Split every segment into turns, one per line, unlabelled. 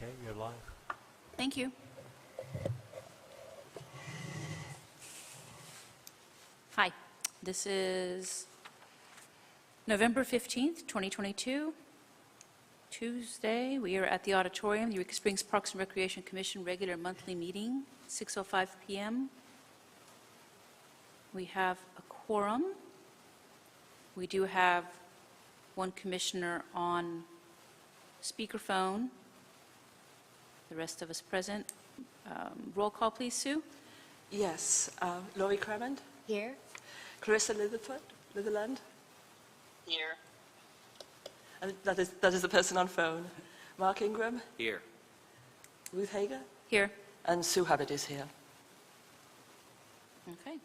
Okay, you're live.
Thank you. Hi, this is November 15th, 2022, Tuesday. We are at the auditorium, the Eureka Springs Parks and Recreation Commission regular monthly meeting, 6:05 p.m. We have a quorum. We do have one commissioner on speakerphone. The rest of us present. Roll call, please, Sue.
Yes. Laurie Cramond?
Here.
Clarissa Litherland? Here. And that is the person on phone. Mark Ingram?
Here.
Ruth Hager?
Here.
And Sue Hubbard is here.
Okay.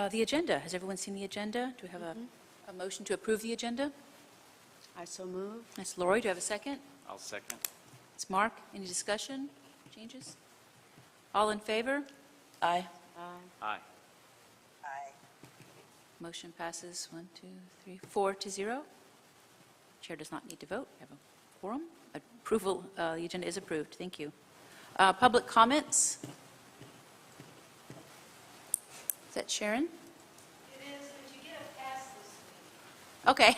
The agenda. Has everyone seen the agenda? Do we have a motion to approve the agenda?
I so move.
That's Lori. Do I have a second?
I'll second.
It's Mark. Any discussion? Changes? All in favor?
Aye.
Aye.
Motion passes 4-0. Chair does not need to vote. We have a quorum. Approval. The agenda is approved. Thank you. Public comments? Is that Sharon?
It is, but you get a pass this week.
Okay.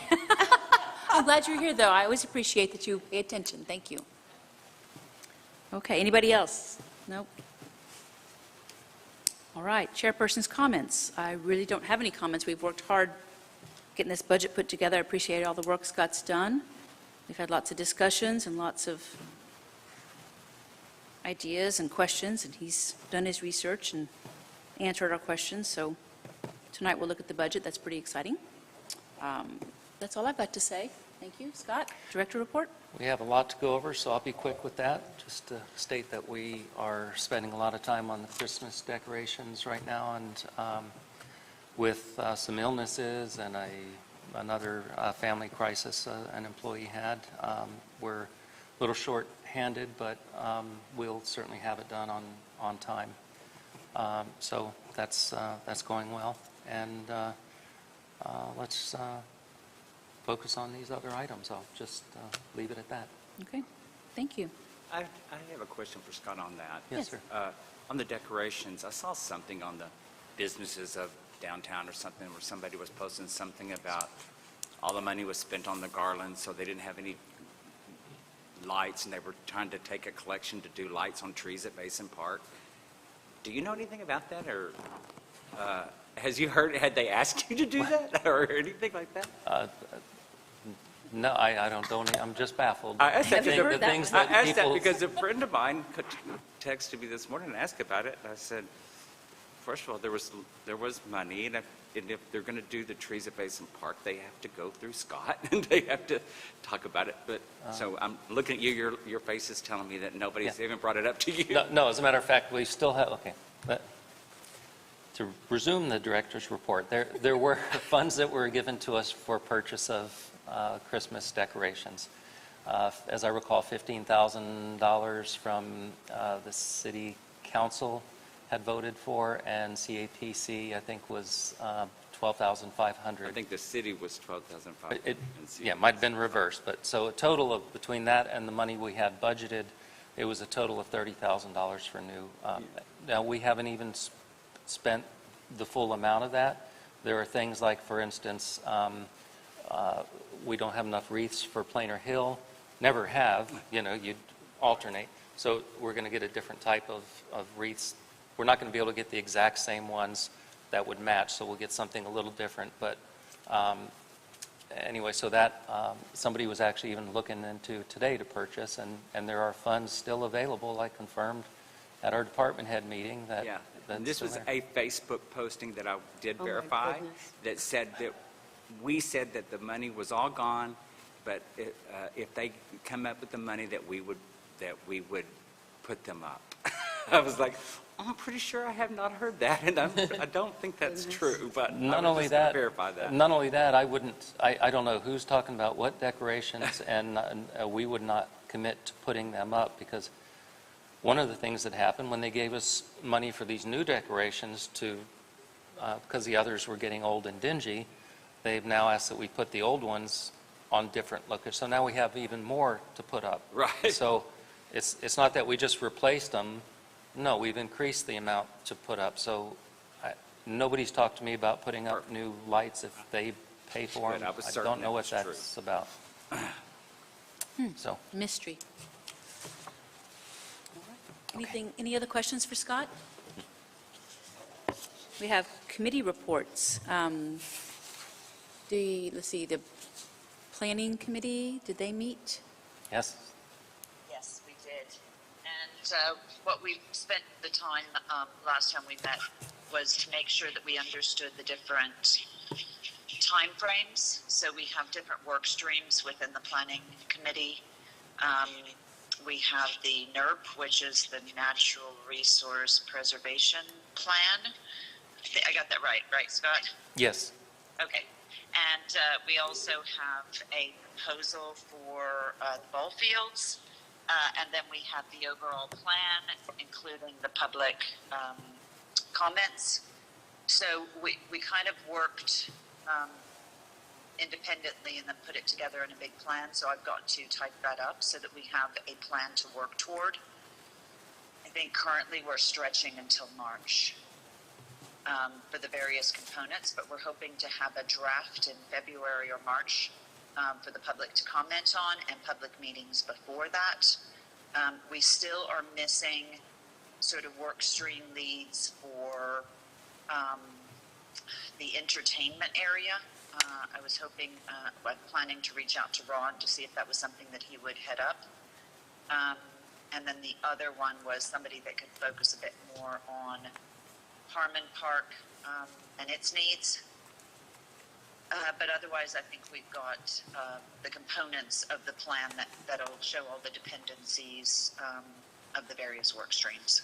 I'm glad you're here, though. I always appreciate that you pay attention. Thank you. Okay, anybody else? Nope. All right, chairperson's comments. I really don't have any comments. We've worked hard getting this budget put together. I appreciate all the work Scott's done. We've had lots of discussions and lots of ideas and questions, and he's done his research and answered our questions. So tonight we'll look at the budget. That's pretty exciting. That's all I've got to say. Thank you. Scott, Director Report.
We have a lot to go over, so I'll be quick with that. Just to state that we are spending a lot of time on the Christmas decorations right now, and with some illnesses and another family crisis an employee had, we're a little short-handed, but we'll certainly have it done on time. So that's going well, and let's focus on these other items. I'll just leave it at that.
Okay. Thank you.
I have a question for Scott on that.
Yes.
Yes, sir.
On the decorations, I saw something on the businesses of downtown or something where somebody was posting something about all the money was spent on the garlands, so they didn't have any lights, and they were trying to take a collection to do lights on trees at Basin Park. Do you know anything about that, or had they asked you to do that or anything like that?
No, I don't. I'm just baffled.
I asked that,
Never heard that one.
I asked that
people-
because a friend of mine texted me this morning and asked about it. And I said, first of all, there was money, and if they're going to do the trees at Basin Park, they have to go through Scott and they have to talk about it. But so I'm looking at you. Your face is telling me that nobody's even brought it up to you.
No, as a matter of fact, we still have, okay. To resume the director's report, there were funds that were given to us for purchase of Christmas decorations. As I recall, $15,000 from the city council had voted for, and CAPC, I think, was $12,500.
I think the city was $12,500.
Yeah, it might have been reversed, but so a total of, between that and the money we had budgeted, it was a total of $30,000 for new. Now, we haven't even spent the full amount of that. There are things like, for instance, we don't have enough wreaths for Plainer Hill. Never have, you'd alternate. So we're going to get a different type of wreaths. We're not going to be able to get the exact same ones that would match, so we'll get something a little different. But anyway, so that somebody was actually even looking into today to purchase, and there are funds still available, I confirmed at our department head meeting.
Yeah, and this was a Facebook posting that I did verify that said that we said that the money was all gone, but if they come up with the money that we would put them up. I was like, I'm pretty sure I have not heard that, and I don't think that's true. But
not
I
only
was just
that,
gonna verify that.
not only that, I don't know who's talking about what decorations, and we would not commit to putting them up, because one of the things that happened when they gave us money for these new decorations because the others were getting old and dingy, they've now asked that we put the old ones on different locations. So now we have even more to put up.
Right.
So it's not that we just replaced them. No, we've increased the amount to put up. So nobody's talked to me about putting up new lights if they pay for
Good.
them.
I was
I
certain
don't know
that
what
was true.
that's about. So,
Mystery. Anything, any other questions for Scott? We have committee reports. Let's see, the Planning Committee, did they meet?
yes,
Yes, we did. And what we spent the time, last time we met, was to make sure that we understood the different timeframes. So we have different work streams within the Planning Committee. We have the NERP, which is the Natural Resource Preservation Plan. I got that right, Scott?
yes,
Okay. And we also have a proposal for the ball fields. And then we have the overall plan, including the public comments. So we kind of worked independently and then put it together in a big plan. So I've got to type that up so that we have a plan to work toward. I think currently we're stretching until March for the various components, but we're hoping to have a draft in February or March for the public to comment on and public meetings before that. We still are missing sort of work stream leads for the entertainment area. I was hoping, I'm planning to reach out to Ron to see if that was something that he would head up. And then the other one was somebody that could focus a bit more on Harmon Park and its needs. But otherwise, I think we've got the components of the plan that'll show all the dependencies of the various work streams.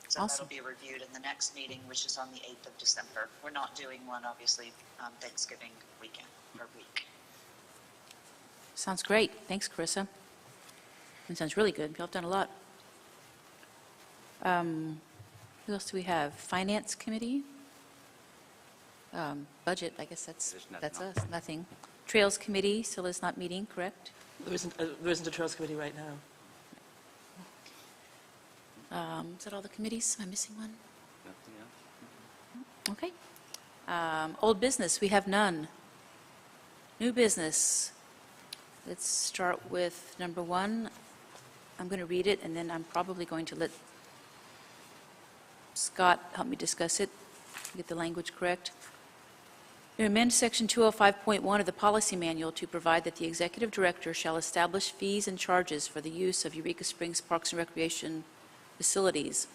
So
Awesome.
that'll be reviewed in the next meeting, which is on the 8th of December. We're not doing one, obviously, Thanksgiving weekend or week.
Sounds great. Thanks, Carissa. It sounds really good. Y'all have done a lot. Who else do we have? Finance Committee? Budget, I guess
There's nothing
that's
on.
us, nothing. Trails Committee still is not meeting, correct?
There isn't a Trails Committee right now.
Is that all the committees? Am I missing one?
Nothing else?
Okay. Old business, we have none. New business. Let's start with number 1. I'm going to read it, and then I'm probably going to let Scott help me discuss it, get the language correct. To amend Section 205.1 of the Policy Manual to provide that the Executive Director shall establish fees and charges for the use of Eureka Springs Parks and Recreation facilities.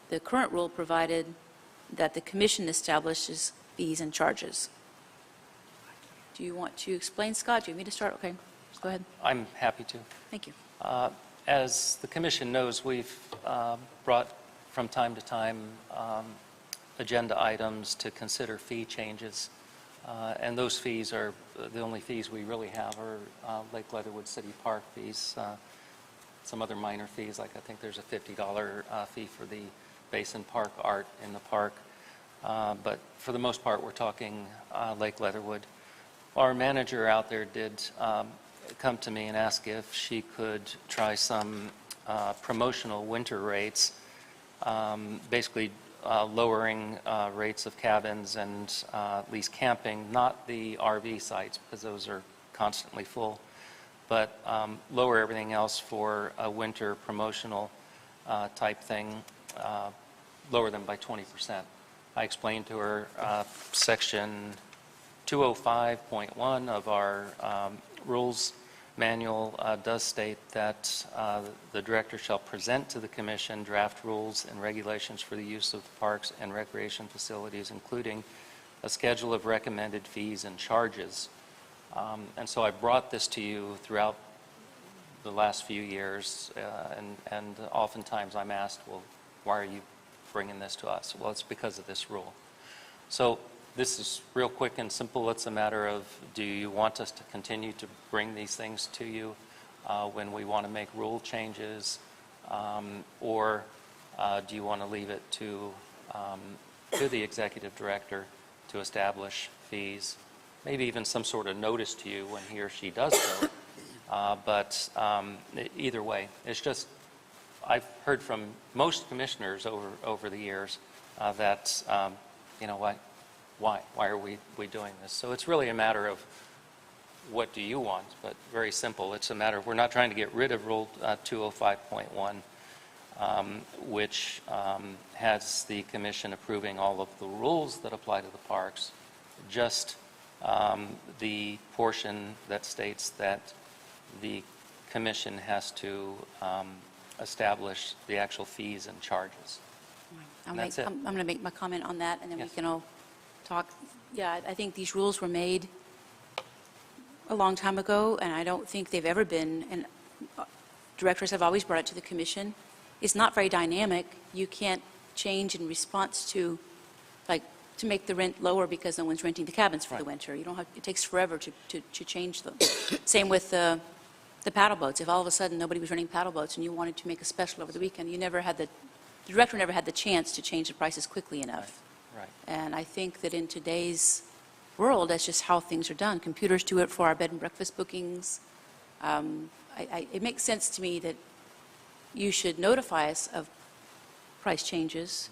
The current rule provided that the Commission establishes fees and charges. Do you want to explain, Scott? Do you want me to start? Okay, go ahead.
I'm happy to.
Thank you.
As the commission knows, we've brought from time to time agenda items to consider fee changes. And those fees are, the only fees we really have are Lake Leatherwood City Park fees, some other minor fees, like I think there's a $50 fee for the Basin Park art in the park. But for the most part, we're talking Lake Leatherwood. Our manager out there did come to me and ask if she could try some promotional winter rates, basically lowering rates of cabins and at least camping, not the RV sites because those are constantly full, but lower everything else for a winter promotional type thing, lower them by 20%. I explained to her Section 205.1 of our rules manual does state that the director shall present to the commission draft rules and regulations for the use of parks and recreation facilities, including a schedule of recommended fees and charges. And so I brought this to you throughout the last few years, and oftentimes I'm asked, well, why are you bringing this to us? Well, it's because of this rule. So this is real quick and simple. It's a matter of, do you want us to continue to bring these things to you when we want to make rule changes, or do you want to leave it to the executive director to establish fees maybe even some sort of notice to you when he or she does go. But either way, it's just, I've heard from most commissioners over the years that, you know what, why are we doing this? So it's really a matter of what do you want, but very simple. It's a matter of, we're not trying to get rid of Rule 205.1, which has the commission approving all of the rules that apply to the parks, just the portion that states that the commission has to establish the actual fees and charges.
I'm
That's it.
going to make my comment on that, and then we
Yes.
can all talk. Yeah, I think these rules were made a long time ago, and I don't think they've ever been, and directors have always brought it to the commission. It's not very dynamic. You can't change in response to, like, to make the rent lower because no one's renting the cabins for the
Right.
winter. You don't have, it takes forever to change them. Same with the paddle boats. If all of a sudden nobody was renting paddle boats and you wanted to make a special over the weekend, the director never had the chance to change the prices quickly enough.
Right.
And I think that in today's world, that's just how things are done. Computers do it for our bed and breakfast bookings. It makes sense to me that you should notify us of price changes.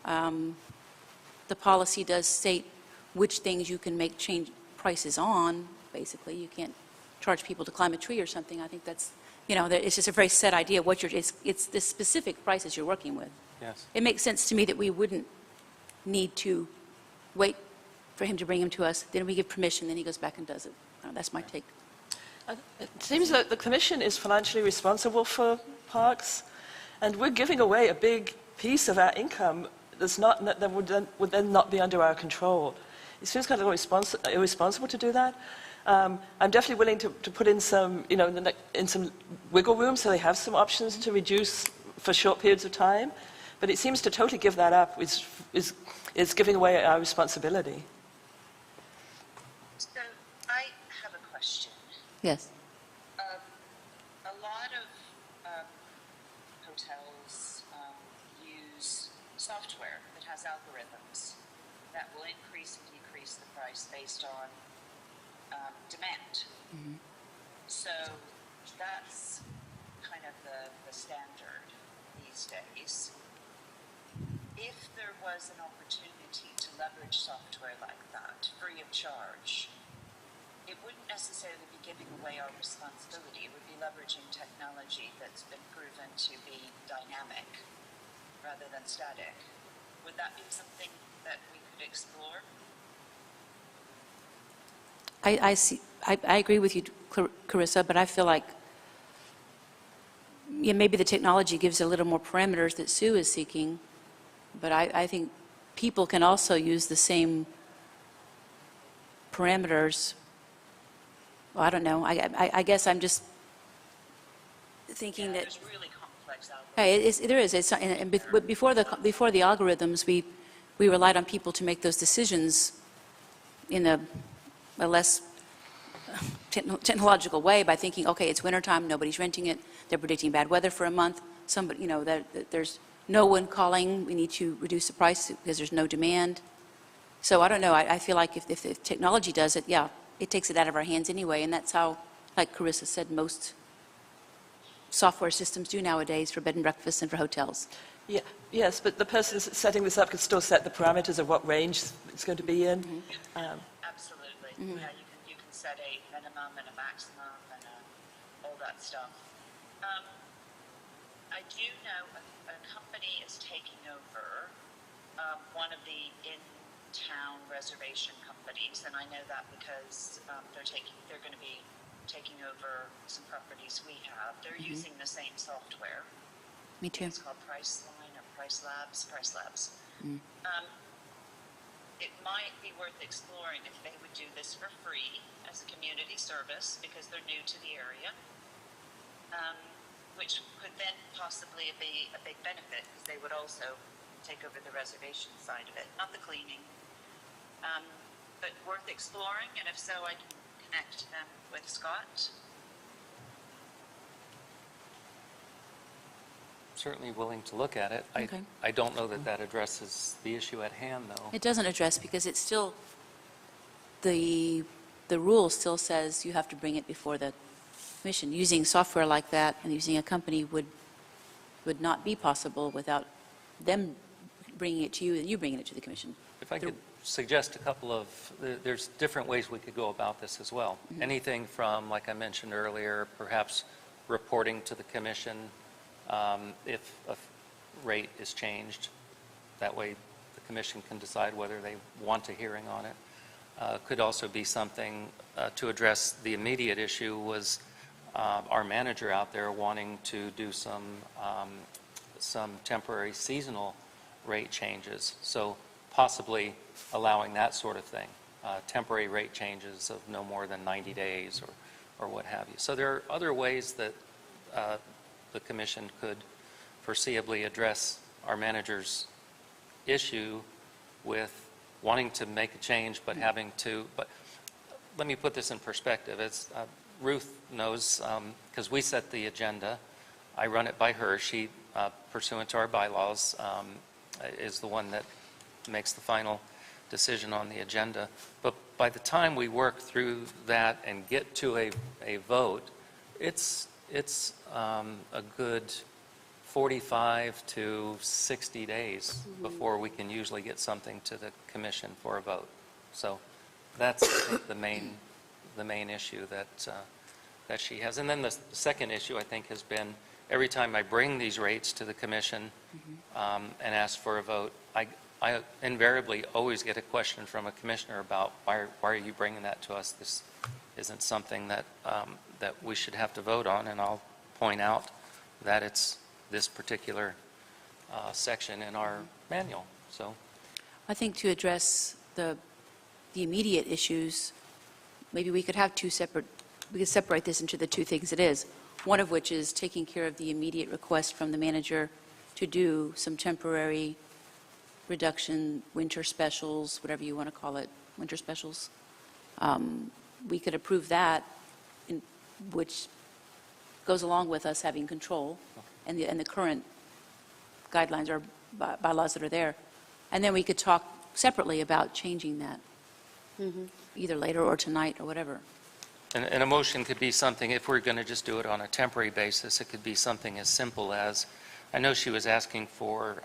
The policy does state which things you can make change prices on, basically. You can't charge people to climb a tree or something. I think that's, it's just a very set idea. It's the specific prices you're working with.
Yes.
It makes sense to me that we wouldn't need to wait for him to bring him to us, then we give permission, then he goes back and does it. That's my take.
It seems that the Commission is financially responsible for parks, and we're giving away a big piece of our income that would then not be under our control. It seems kind of irresponsible to do that. I'm definitely willing to put in some, in some wiggle room so they have some options to reduce for short periods of time, but it seems to totally give that up is giving away our responsibility.
So I have a question.
Yes.
A lot of hotels use software that has algorithms that will increase and decrease the price based on demand. So that's kind of the standard these days. If there was an opportunity to leverage software like that, free of charge, it wouldn't necessarily be giving away our responsibility. It would be leveraging technology that's been proven to be dynamic rather than static. Would that be something that we could explore?
I agree with you, Carissa, but I feel like maybe the technology gives a little more parameters that Sue is seeking, but I think people can also use the same parameters. Well, I don't know. I guess I'm just thinking that
There's really complex algorithms.
there is. But before the algorithms, we relied on people to make those decisions in a less technological way by thinking, okay, it's wintertime, nobody's renting it, they're predicting bad weather for a month, somebody, that there's no one calling, we need to reduce the price because there's no demand. So I don't know, I feel like if the technology does it, yeah, it takes it out of our hands anyway, and that's how, like Carissa said, most software systems do nowadays for bed and breakfast and for hotels.
Yeah, yes, but the person setting this up can still set the parameters of what range it's going to be in.
Absolutely. Yeah, you can set a minimum and a maximum and all that stuff. I do know a company is taking over one of the in-town reservation companies, and I know that because they're going to be taking over some properties we have. They're using the same software.
Me too.
It's called Priceline or Price Labs. It might be worth exploring if they would do this for free as a community service because they're new to the area, which could then possibly be a big benefit because they would also take over the reservation side of it, not the cleaning. But worth exploring, and if so, I can connect them with Scott.
Certainly willing to look at it.
Okay.
I don't know that addresses the issue at hand, though.
It doesn't address because it's still, the rule still says you have to bring it before the commission. Using software like that and using a company would not be possible without them bringing it to you and you bringing it to the commission.
If I could suggest a couple of, there's different ways we could go about this as well. Anything from, like I mentioned earlier, perhaps reporting to the commission if a rate is changed. That way the commission can decide whether they want a hearing on it. Could also be something to address the immediate issue was our manager out there wanting to do some temporary seasonal rate changes. So possibly allowing that sort of thing, temporary rate changes of no more than 90 days or what have you. So there are other ways that the commission could foreseeably address our manager's issue with wanting to make a change but having to, but let me put this in perspective. As Ruth knows, because we set the agenda, I run it by her. She, pursuant to our bylaws, is the one that makes the final decision on the agenda. But by the time we work through that and get to a vote, it's a good 45 to 60 days before we can usually get something to the commission for a vote. So that's, I think, the main issue that she has. And then the second issue, I think, has been every time I bring these rates to the commission and ask for a vote, I invariably always get a question from a commissioner about why are you bringing that to us? This isn't something that we should have to vote on, and I'll point out that it's this particular section in our manual. So
I think to address the immediate issues, maybe we could have we could separate this into the two things it is. One of which is taking care of the immediate request from the manager to do some temporary reduction, winter specials, whatever you want to call it, winter specials. We could approve that, which goes along with us having control and the current guidelines or bylaws that are there. And then we could talk separately about changing that, either later or tonight or whatever.
And a motion could be something, if we're going to just do it on a temporary basis, it could be something as simple as, I know she was asking for,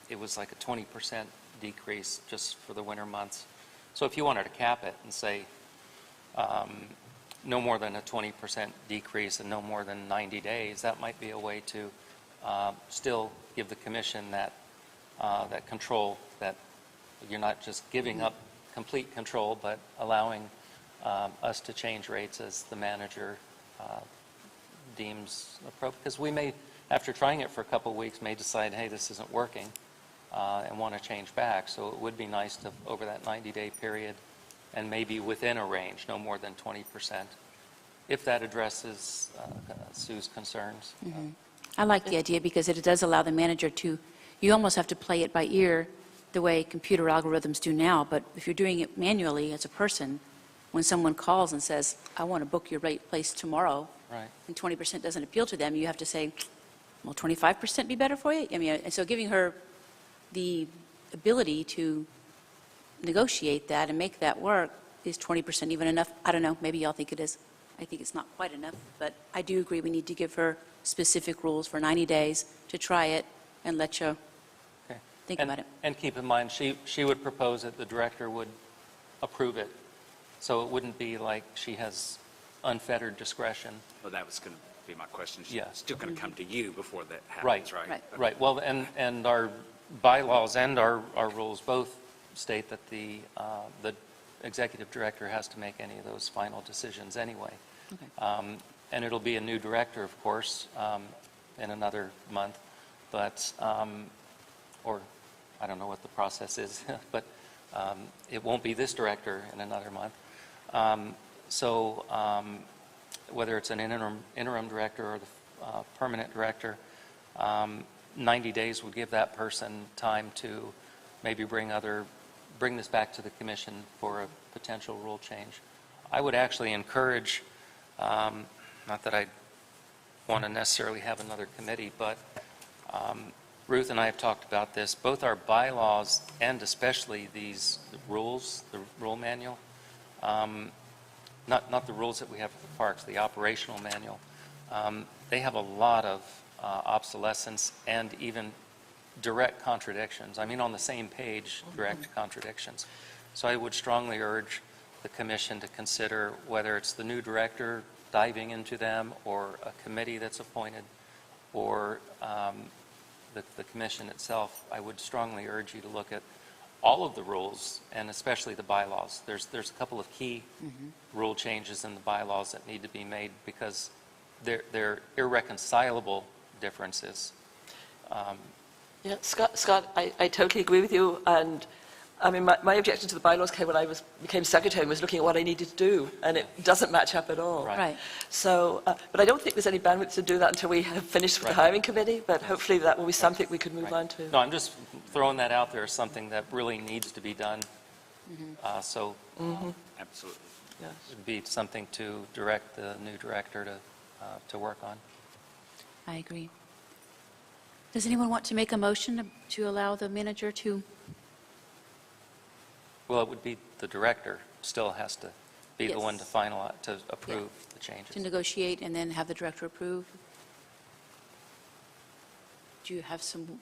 it was like a 20% decrease just for the winter months. So if you wanted to cap it and say no more than a 20% decrease and no more than 90 days, that might be a way to still give the commission that control, that you're not just giving up complete control, but allowing us to change rates as the manager deems appropriate. Because we may, after trying it for a couple of weeks, may decide, hey, this isn't working, and want to change back. So it would be nice to, over that 90-day period, and maybe within a range, no more than 20%, if that addresses Sue's concerns.
I like the idea because it does allow the manager to, you almost have to play it by ear the way computer algorithms do now, but if you're doing it manually as a person, when someone calls and says, I want to book your rate place tomorrow,
Right.
and 20% doesn't appeal to them, you have to say, will 25% be better for you? I mean, and so giving her the ability to negotiate that and make that work, is 20% even enough? I don't know, maybe y'all think it is. I think it's not quite enough, but I do agree we need to give her specific rules for 90 days to try it and let you
Okay.
think about it.
And keep in mind, she would propose it, the director would approve it. So it wouldn't be like she has unfettered discretion.
Well, that was going to be my question. She's
Yeah.
still going to come to you before that
Right.
happens, right?
Right.
Right, well, and our bylaws and our rules both state that the executive director has to make any of those final decisions anyway.
Okay.
And it'll be a new director, of course, in another month, but, or I don't know what the process is, but it won't be this director in another month. So whether it's an interim director or the permanent director, 90 days would give that person time to maybe bring this back to the commission for a potential rule change. I would actually encourage, not that I want to necessarily have another committee, but Ruth and I have talked about this. Both our bylaws and especially these rules, the rule manual, not the rules that we have for the parks, the operational manual, they have a lot of obsolescence and even direct contradictions. I mean, on the same page, direct contradictions. So I would strongly urge the commission to consider whether it's the new director diving into them, or a committee that's appointed, or the commission itself. I would strongly urge you to look at all of the rules, and especially the bylaws. There's a couple of key rule changes in the bylaws that need to be made, because they're irreconcilable differences.
Yeah, Scott, I totally agree with you, and I mean, my objection to the bylaws came when I became secretary and was looking at what I needed to do, and it doesn't match up at all.
Right.
Right.
So, but I don't think there's any bandwidth to do that until we have finished with the hiring committee, but hopefully that will be something we could move on to.
No, I'm just throwing that out there as something that really needs to be done. So
Absolutely.
Yes.
it'd be something to direct the new director to work on.
I agree. Does anyone want to make a motion to allow the manager to?
Well, it would be the director still has to be the one to
Yes.
finalize, to approve the
To
changes.
negotiate and then have the director approve? Do you have some,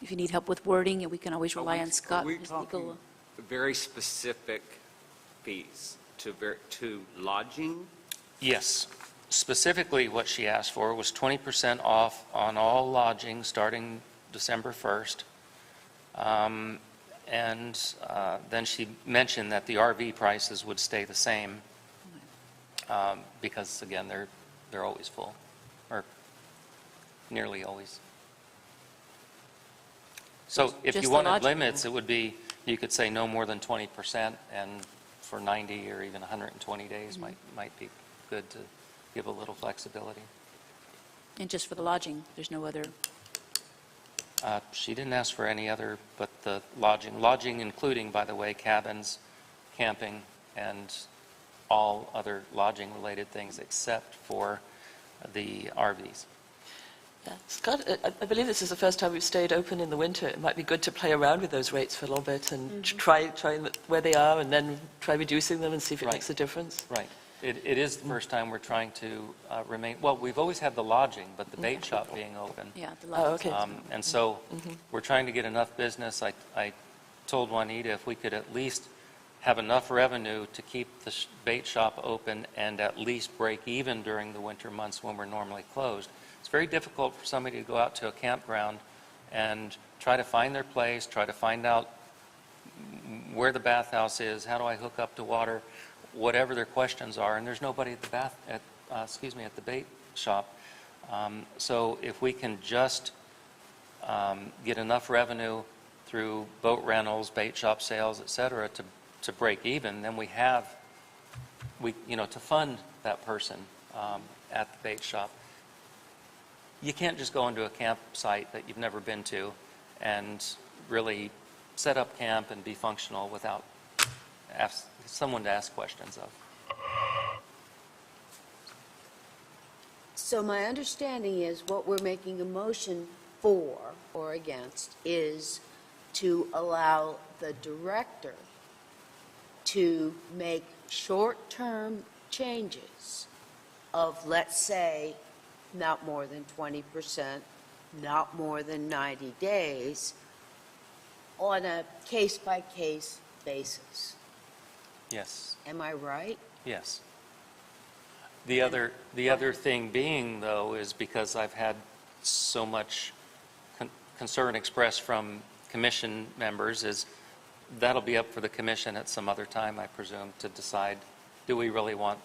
if you need help with wording, we can always rely on Scott.
Are we
his
talking
legal-
very specific fees to lodging?
Yes. Specifically, what she asked for was 20% off on all lodging starting December 1st. And then she mentioned that the RV prices would stay the same, because, again, they're always full, or nearly always. So if
Just
you
the
wanted
lodging.
limits, it would be, you could say no more than 20%, and for 90 or even 120 days might be good to give a little flexibility.
And just for the lodging, there's no other,
She didn't ask for any other, but the lodging including, by the way, cabins, camping, and all other lodging-related things except for the RVs.
Yeah. Scott, I believe this is the first time we've stayed open in the winter. It might be good to play around with those rates for a little bit and try where they are, and then try reducing them and see if it
Right.
makes a difference.
Right. It is the first time we're trying to remain, well, we've always had the lodging, but the bait shop being open.
yeah, the
Oh,
lodging.
okay.
And so we're trying to get enough business. I told Juanita if we could at least have enough revenue to keep the bait shop open and at least break even during the winter months when we're normally closed. It's very difficult for somebody to go out to a campground and try to find their place, try to find out where the bathhouse is, how do I hook up to water, whatever their questions are, and there's nobody at the bait shop. So if we can just get enough revenue through boat rentals, bait shop sales, et cetera, to break even, then we have, to fund that person at the bait shop. You can't just go into a campsite that you've never been to and really set up camp and be functional without someone to ask questions of.
So my understanding is what we're making a motion for or against is to allow the director to make short-term changes of, let's say, not more than 20%, not more than 90 days, on a case-by-case basis.
Yes,
Am I right?
yes. The other thing being, though, is because I've had so much concern expressed from commission members, is that'll be up for the commission at some other time, I presume, to decide, do we really want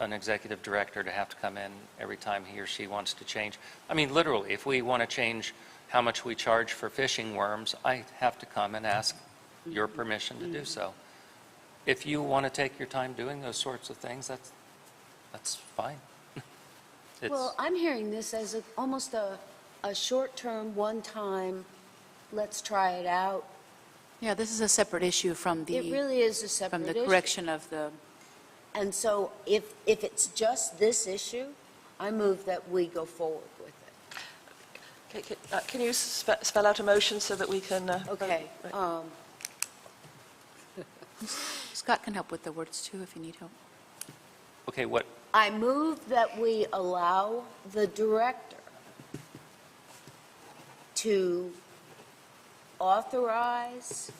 an executive director to have to come in every time he or she wants to change? I mean, literally, if we want to change how much we charge for fishing worms, I have to come and ask your permission to do so. If you want to take your time doing those sorts of things, that's fine. It's-
Well, I'm hearing this as almost a short-term, one-time, let's try it out.
Yeah, this is a separate issue from
It really is a
from
separate
the
issue.
correction of the,
And so if it's just this issue, I move that we go forward with it.
Okay, can you spell out a motion so that we can...
Okay.
right.
Scott can help with the words too if you need help.
Okay, what,
I move that we allow the director to authorize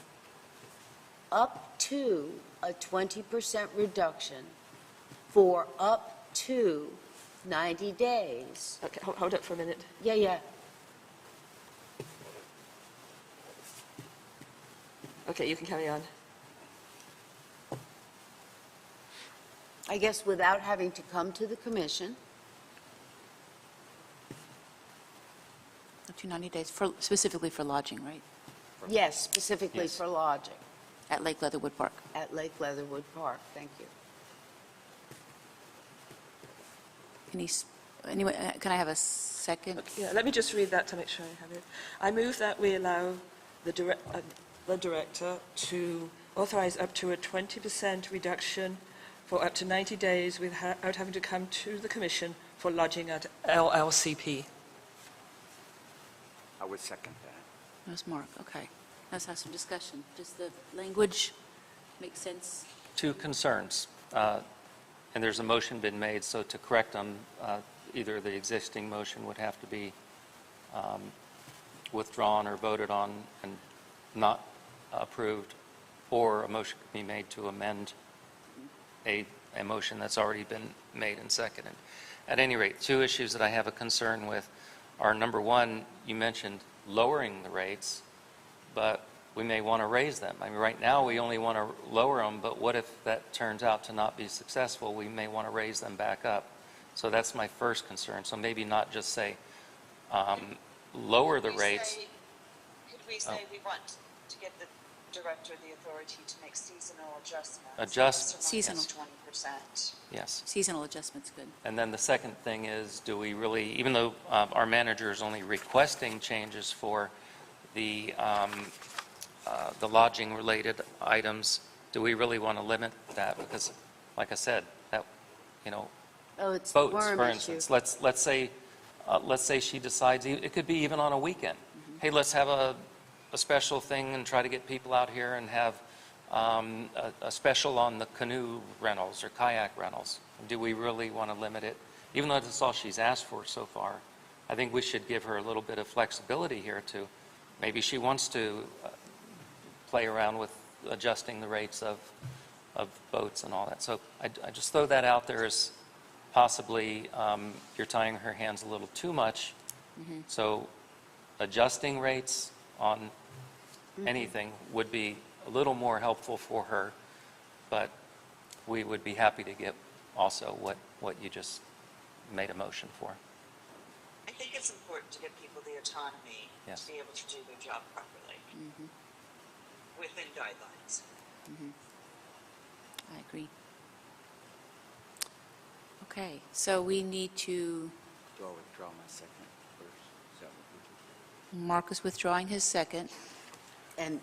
up to a 20% reduction for up to 90 days.
Okay, hold it for a minute.
Yeah.
Okay, you can carry on.
I guess without having to come to the commission.
Up to 90 days, specifically for lodging, right?
Yes, specifically
Yes.
for lodging
At Lake Leatherwood Park.
at Lake Leatherwood Park. Thank you.
Can I have a second?
Yeah, let me just read that to make sure I have it. I move that we allow the director to authorize up to a 20% reduction for up to 90 days without having to come to the commission for lodging at LLCP.
I would second that.
That was Mark, okay. Let's have some discussion. Does the language make sense?
two concerns, and there's a motion been made, so to correct them, either the existing motion would have to be withdrawn or voted on and not approved, or a motion could be made to amend a motion that's already been made and seconded. At any rate, two issues that I have a concern with are, number one, you mentioned lowering the rates, but we may want to raise them. I mean, right now, we only want to lower them, but what if that turns out to not be successful? We may want to raise them back up. So that's my first concern. So maybe not just say, lower the rates.
Could we say we want to give the director the authority to make seasonal adjustments?
Seasonal.
20%.
Yes.
Seasonal adjustment's good.
And then the second thing is, do we really, even though our manager is only requesting changes for the lodging-related items, do we really want to limit that? Because, like I said, that,
Oh, it's the
boats,
worm
for
issue.
instance. Let's say she decides, it could be even on a weekend. Hey, let's have a special thing and try to get people out here and have a special on the canoe rentals or kayak rentals. Do we really want to limit it? Even though that's all she's asked for so far, I think we should give her a little bit of flexibility here to, maybe she wants to play around with adjusting the rates of boats and all that. So I just throw that out there as possibly you're tying her hands a little too much. So adjusting rates on anything would be a little more helpful for her, but we would be happy to get also what you just made a motion for.
I think it's important to give people the autonomy
Yes.
to be able to do their job properly within guidelines.
I agree. Okay, so we need to,
Do I withdraw my second first? Is that what we do?
Mark is withdrawing his second.
And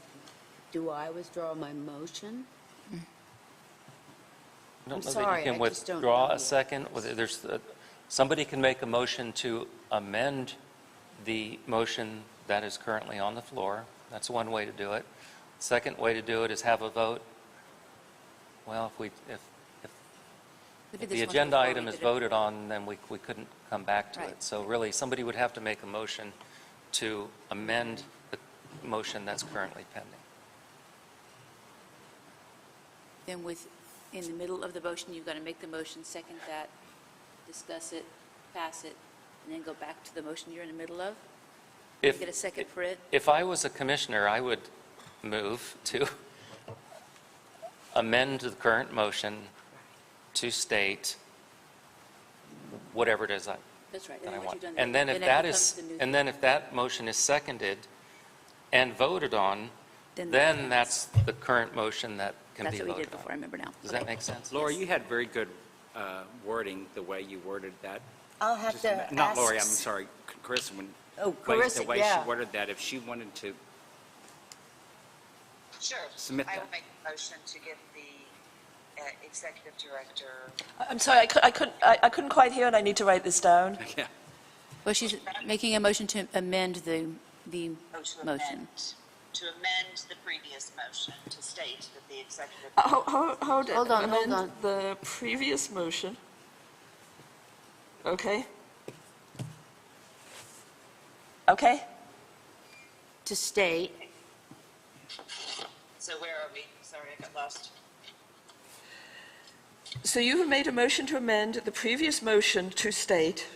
do I withdraw my motion?
I don't
I'm
know that
sorry,
you can
I just don't
withdraw
know
a
yet.
second. Somebody can make a motion to amend the motion that is currently on the floor. That's one way to do it. Second way to do it is have a vote. Well,
We did
if
this
the
one
agenda
before, we
item is
did it
voted
before.
on, then we couldn't come back to
Right.
it. So really, somebody would have to make a motion to amend the motion that's currently pending.
Then in the middle of the motion, you've got to make the motion, second that, discuss it, pass it, and then go back to the motion you're in the middle of?
If-
Get a second for it?
If I was a commissioner, I would move to amend the current motion to state whatever it is
That's right.
that I
once
want.
you've done
And then
it
if that
becomes
is,
the new
and then if that motion is seconded and voted on,
Then
then that's the current motion that can be
That's what we did
voted
before, I
on.
remember now.
Does that make sense?
Laura, you had very good wording, the way you worded that.
I'll have
Just
to
Not
ask-
Lori, I'm sorry, Carissa,
Oh,
the
Carissa,
way
yeah.
she worded that, if she wanted to,
Sure.
Submit
I will
that.
make a motion to give the executive director.
I'm sorry, I couldn't quite hear, and I need to write this down.
yeah,
Well, she's making a motion to amend the
Oh, to
motion.
amend. to amend the previous motion to state that the executive.
Hold
on,
Amend
hold on.
the previous motion. Okay. Okay.
To state,
So where are we? Sorry, I got lost.
So you have made a motion to amend the previous motion to state,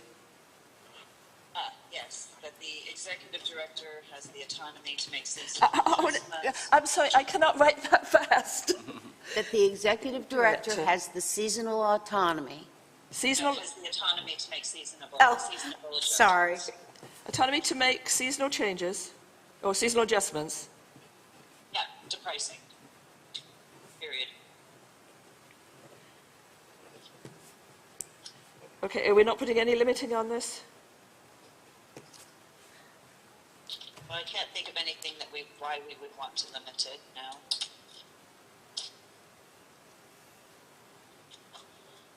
Yes, that the executive director has the autonomy to make seasonal adjustments.
I'm sorry, I cannot write that fast.
that the executive director
Director.
has the seasonal autonomy.
Seasonal,
Has the autonomy to make seasonal
Oh,
adjustments.
sorry.
autonomy to make seasonal changes, or seasonal adjustments.
Yeah, to pricing. Period.
Okay, are we not putting any limiting on this?
Well, I can't think of anything why we would want to limit it now.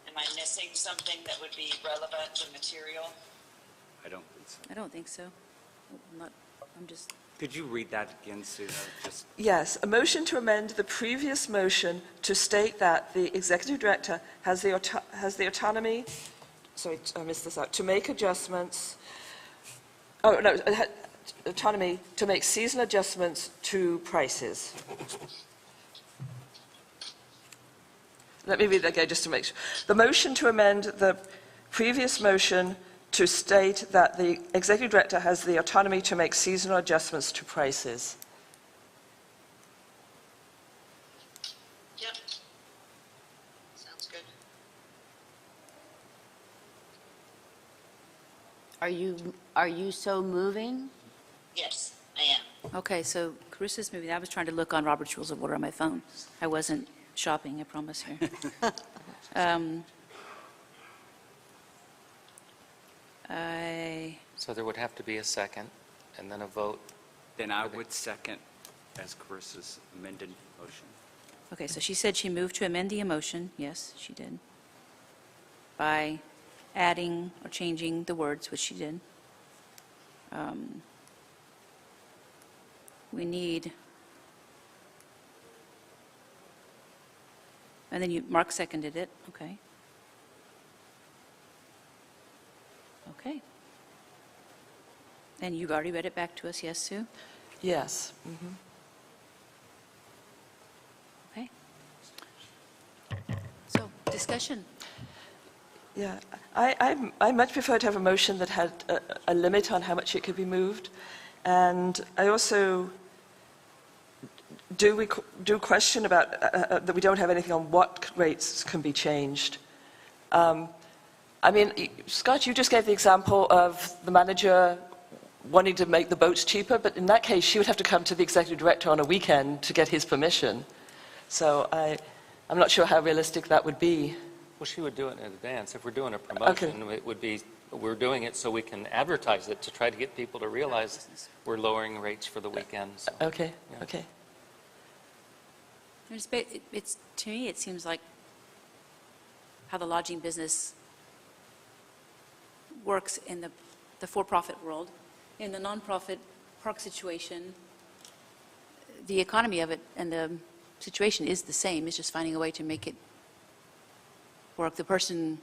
Am I missing something that would be relevant or material?
I don't think so.
I don't think so. I'm just,
Could you read that again, Sue? Just,
Yes, a motion to amend the previous motion to state that the executive director has the autonomy, sorry, I missed this out, to make adjustments, autonomy to make seasonal adjustments to prices. Let me read that again just to make sure. The motion to amend the previous motion to state that the executive director has the autonomy to make seasonal adjustments to prices.
Yep. Sounds good.
Are you so moving?
Yes, I am.
okay, so Carissa's moving. I was trying to look on Robert's Rules of Order on my phone. I wasn't shopping, I promise here.
So there would have to be a second, and then a vote.
then I would second as Carissa's amended motion.
Okay, so she said she moved to amend the motion. Yes, she did. By adding or changing the words, which she did. We need, and then Mark seconded it, okay. Okay. And you've already read it back to us, yes, Sue?
Yes.
Okay. So, discussion.
Yeah, I much prefer to have a motion that had a limit on how much it could be moved. And I also do question about that we don't have anything on what rates can be changed. I mean, Scott, you just gave the example of the manager wanting to make the boats cheaper, but in that case, she would have to come to the executive director on a weekend to get his permission. So I'm not sure how realistic that would be.
Well, she would do it in advance. If we're doing a promotion, it would be, we're doing it so we can advertise it to try to get people to realize we're lowering rates for the weekend. So.
Okay,
Yeah.
okay.
It's, to me, it seems like how the lodging business works in the for-profit world. In the nonprofit park situation, the economy of it and the situation is the same. It's just finding a way to make it work. The person,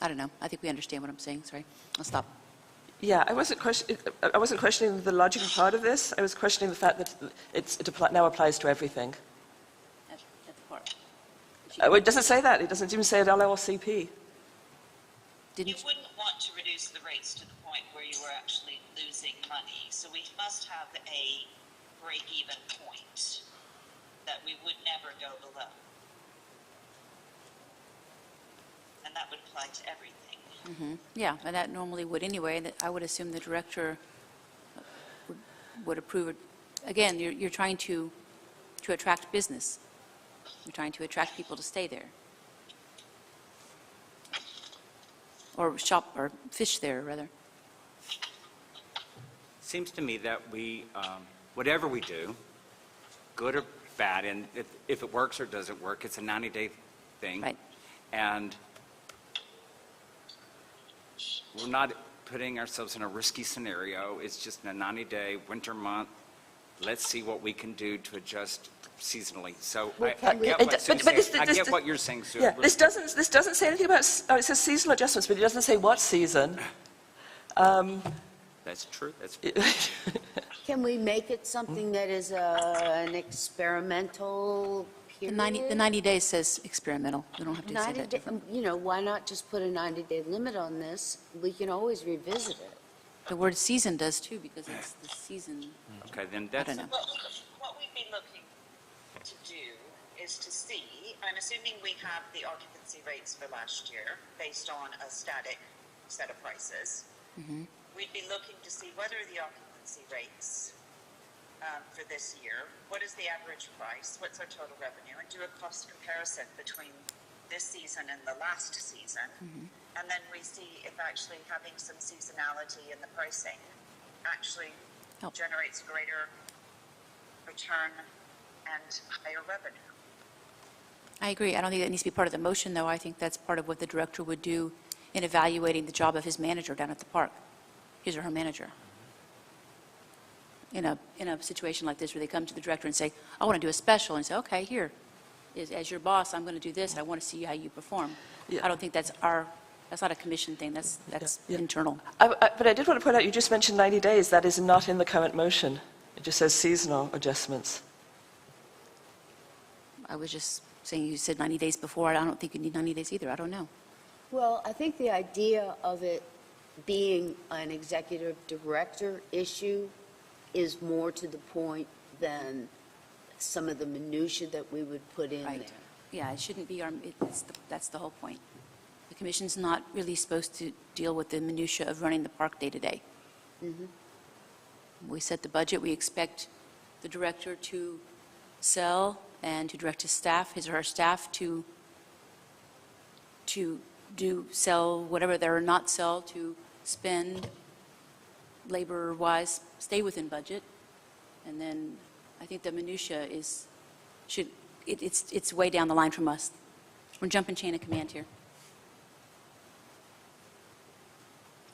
I don't know. I think we understand what I'm saying. Sorry. I'll stop.
Yeah, I wasn't questioning the logical part of this. I was questioning the fact that it now applies to everything.
That's the part.
It doesn't say that. It doesn't even say at LLCP.
You
Didn't,
wouldn't want to reduce the rates to the point where you were actually losing money. So we must have a break-even point that we would never go below. And that would apply to everything.
yeah, and that normally would anyway. That I would assume the director would approve it. Again, you're trying to attract business. You're trying to attract people to stay there. Or shop, or fish there, rather.
Seems to me that we, whatever we do, good or bad, and if it works or doesn't work, it's a 90-day thing.
Right.
And we're not putting ourselves in a risky scenario. It's just a 90-day winter month let's see what we can do to adjust seasonally. So
Well,
I
can we-
get
It
what
does-
Sue's
but this-
saying. I
this-
get what you're saying, Sue.
Yeah, this doesn't say anything about, it says seasonal adjustments, but it doesn't say what season.
That's true, that's,
Can we make it something that is an experimental
The
period?
90 days says experimental. We don't have to say
90
that
day-
different.
You know, why not just put a 90-day limit on this? We can always revisit it.
The word season does too, because it's the season.
okay, then
I
that's,
don't know.
What we'd be looking to do is to see, I'm assuming we have the occupancy rates for last year based on a static set of prices. We'd be looking to see what are the occupancy rates for this year, what is the average price, what's our total revenue, and do a cost comparison between this season and the last season. And then we see if actually having some seasonality in the pricing actually
Help.
generates greater return and higher revenue.
I agree. I don't think that needs to be part of the motion, though. I think that's part of what the director would do in evaluating the job of his manager down at the park, his or her manager. In a situation like this where they come to the director and say, I want to do a special, and say, okay, here, as your boss, I'm going to do this, and I want to see how you perform.
Yeah.
I don't think that's not a commission thing, that's
Yeah.
internal.
But I did want to point out, you just mentioned 90 days. That is not in the current motion. It just says seasonal adjustments.
I was just saying, you said 90 days before, I don't think you need 90 days either, I don't know.
Well, I think the idea of it being an executive director issue is more to the point than some of the minutia that we would put in
Right.
there.
Yeah, it shouldn't be, that's the whole point. The commission's not really supposed to deal with the minutia of running the park day to day. We set the budget, we expect the director to sell and to direct his staff, his or her staff, to sell whatever they're not sell, to spend labor-wise, stay within budget. And then I think the minutia it's way down the line from us. We're jumping chain of command here.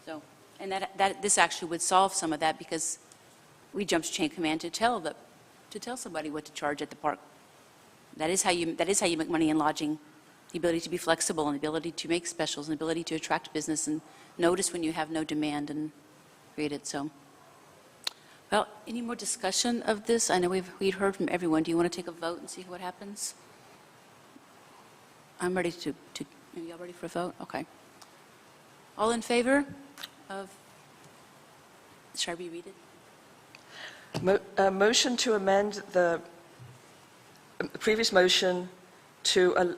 So, and this actually would solve some of that, because we jumped chain of command to tell somebody what to charge at the park. That is how you make money in lodging, the ability to be flexible and the ability to make specials and the ability to attract business and notice when you have no demand and create it. So, well, any more discussion of this? I know we've heard from everyone. Do you want to take a vote and see what happens? I'm ready to are y'all ready for a vote? Okay. All in favor of, shall I reread it?
Motion to amend the previous motion to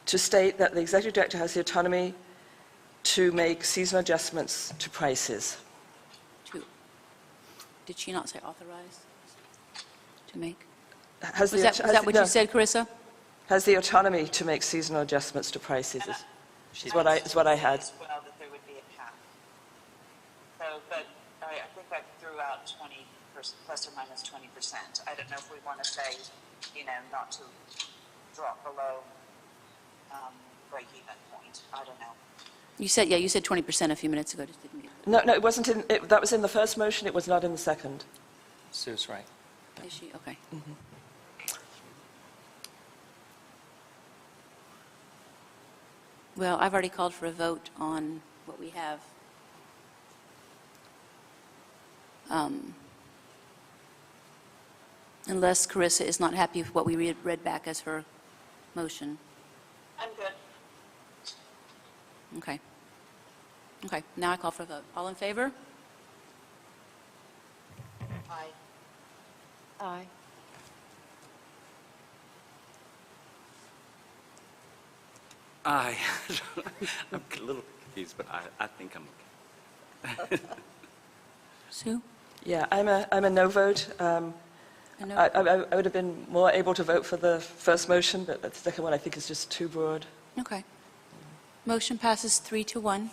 state that the executive director has the autonomy to make seasonal adjustments to prices.
Did she not say authorized to make?
Has
Was
the-
that what
no,
you said, Carissa?
Has the autonomy to make seasonal adjustments to prices is what I had.
As well, that there would be a cap. So, but I think I threw out 20%, plus or minus 20%. I don't know if we want to say, not to drop below break-even point. I don't know.
You said 20% a few minutes ago, just didn't get it.
No, it wasn't in, that was in the first motion, it was not in the second.
Sue's right.
Is she? Okay. Well, I've already called for a vote on what we have. Unless Carissa is not happy with what we read back as her motion.
I'm good.
Okay. Okay, now I call for a vote. All in favor?
Aye.
Aye.
I'm a little confused, but I think I'm okay.
Sue?
Yeah, I'm a no vote.
A no?
I would have been more able to vote for the first motion, but the second one I think is just too broad.
Okay. Motion passes 3-1.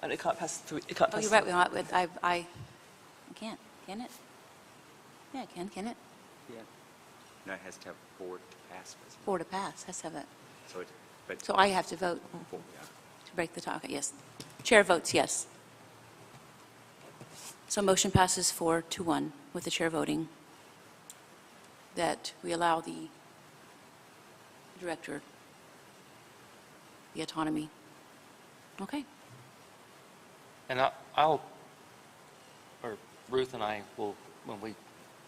And it can't pass through, it can't
Oh,
pass.
you're right, I can't, can it? Yeah, it can it?
Yeah. No, it has to have 4 to pass, doesn't
4 to pass, has to have it.
it? So it, but,
So I have to vote
4, yeah.
to break the tie, okay, yes. Chair votes yes. So motion passes 4-1. with the chair voting, that we allow the director the autonomy. Okay.
And or Ruth and I will, when we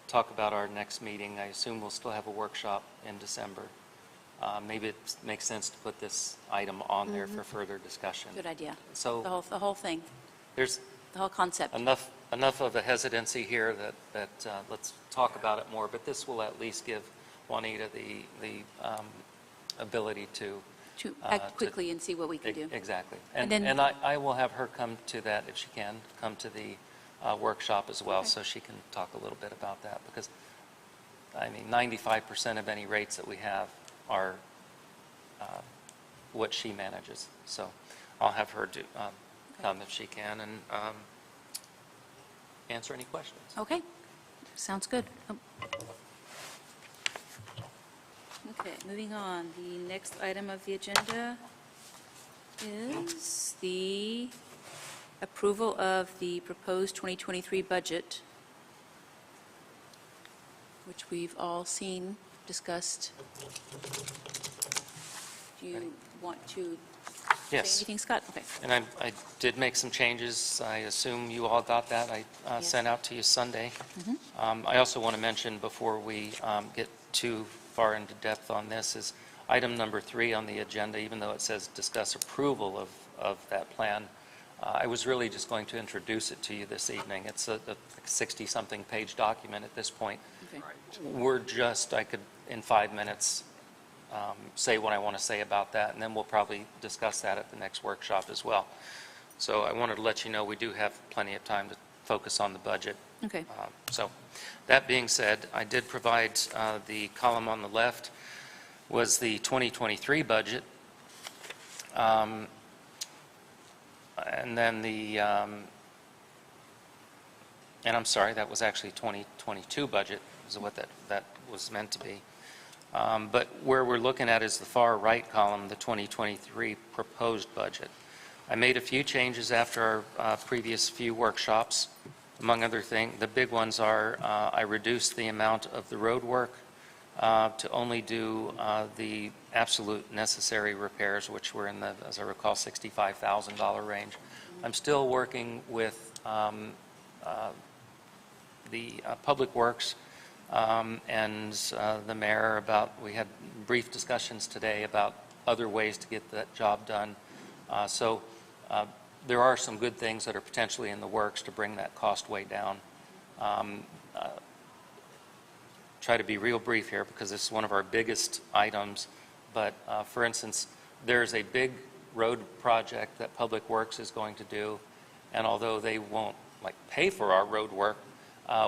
talk about our next meeting, I assume we'll still have a workshop in December. Maybe it makes sense to put this item on there for further discussion.
Good idea.
So
The whole thing,
there's
the whole concept.
enough of a hesitancy here that let's talk about it more, but this will at least give Juanita the ability to
To act quickly and see what we can do.
Exactly.
And
And
then-
I will have her come to that, if she can, come to the workshop as well,
Okay.
so she can talk a little bit about that, because, I mean, 95% of any rates that we have are what she manages. So I'll have her come if she can and answer any questions.
Okay, sounds good. Okay, moving on. The next item of the agenda is the approval of the proposed 2023 budget, which we've all seen, discussed. Do you want to say
Yes.
anything, Scott? Okay.
And I did make some changes. I assume you all got that. I
Yes.
sent out to you Sunday. I also want to mention, before we get too far into depth on this, is item number 3 on the agenda, even though it says discuss approval of that plan, I was really just going to introduce it to you this evening. It's a 60-something page document at this point.
Okay.
I could, in 5 minutes, say what I want to say about that, and then we'll probably discuss that at the next workshop as well. So I wanted to let you know we do have plenty of time to focus on the budget.
Okay.
So that being said, I did provide the column on the left was the 2023 budget. And then and I'm sorry, that was actually 2022 budget, is what that was meant to be. But where we're looking at is the far right column, the 2023 proposed budget. I made a few changes after our previous few workshops. Among other things, the big ones are I reduced the amount of the road work to only do the absolute necessary repairs, which were in the, as I recall, $65,000 range. I'm still working with the Public Works and the mayor about, we had brief discussions today about other ways to get that job done. So there are some good things that are potentially in the works to bring that cost way down. Try to be real brief here because this is one of our biggest items. But for instance, there's a big road project that Public Works is going to do, and although they won't pay for our road work,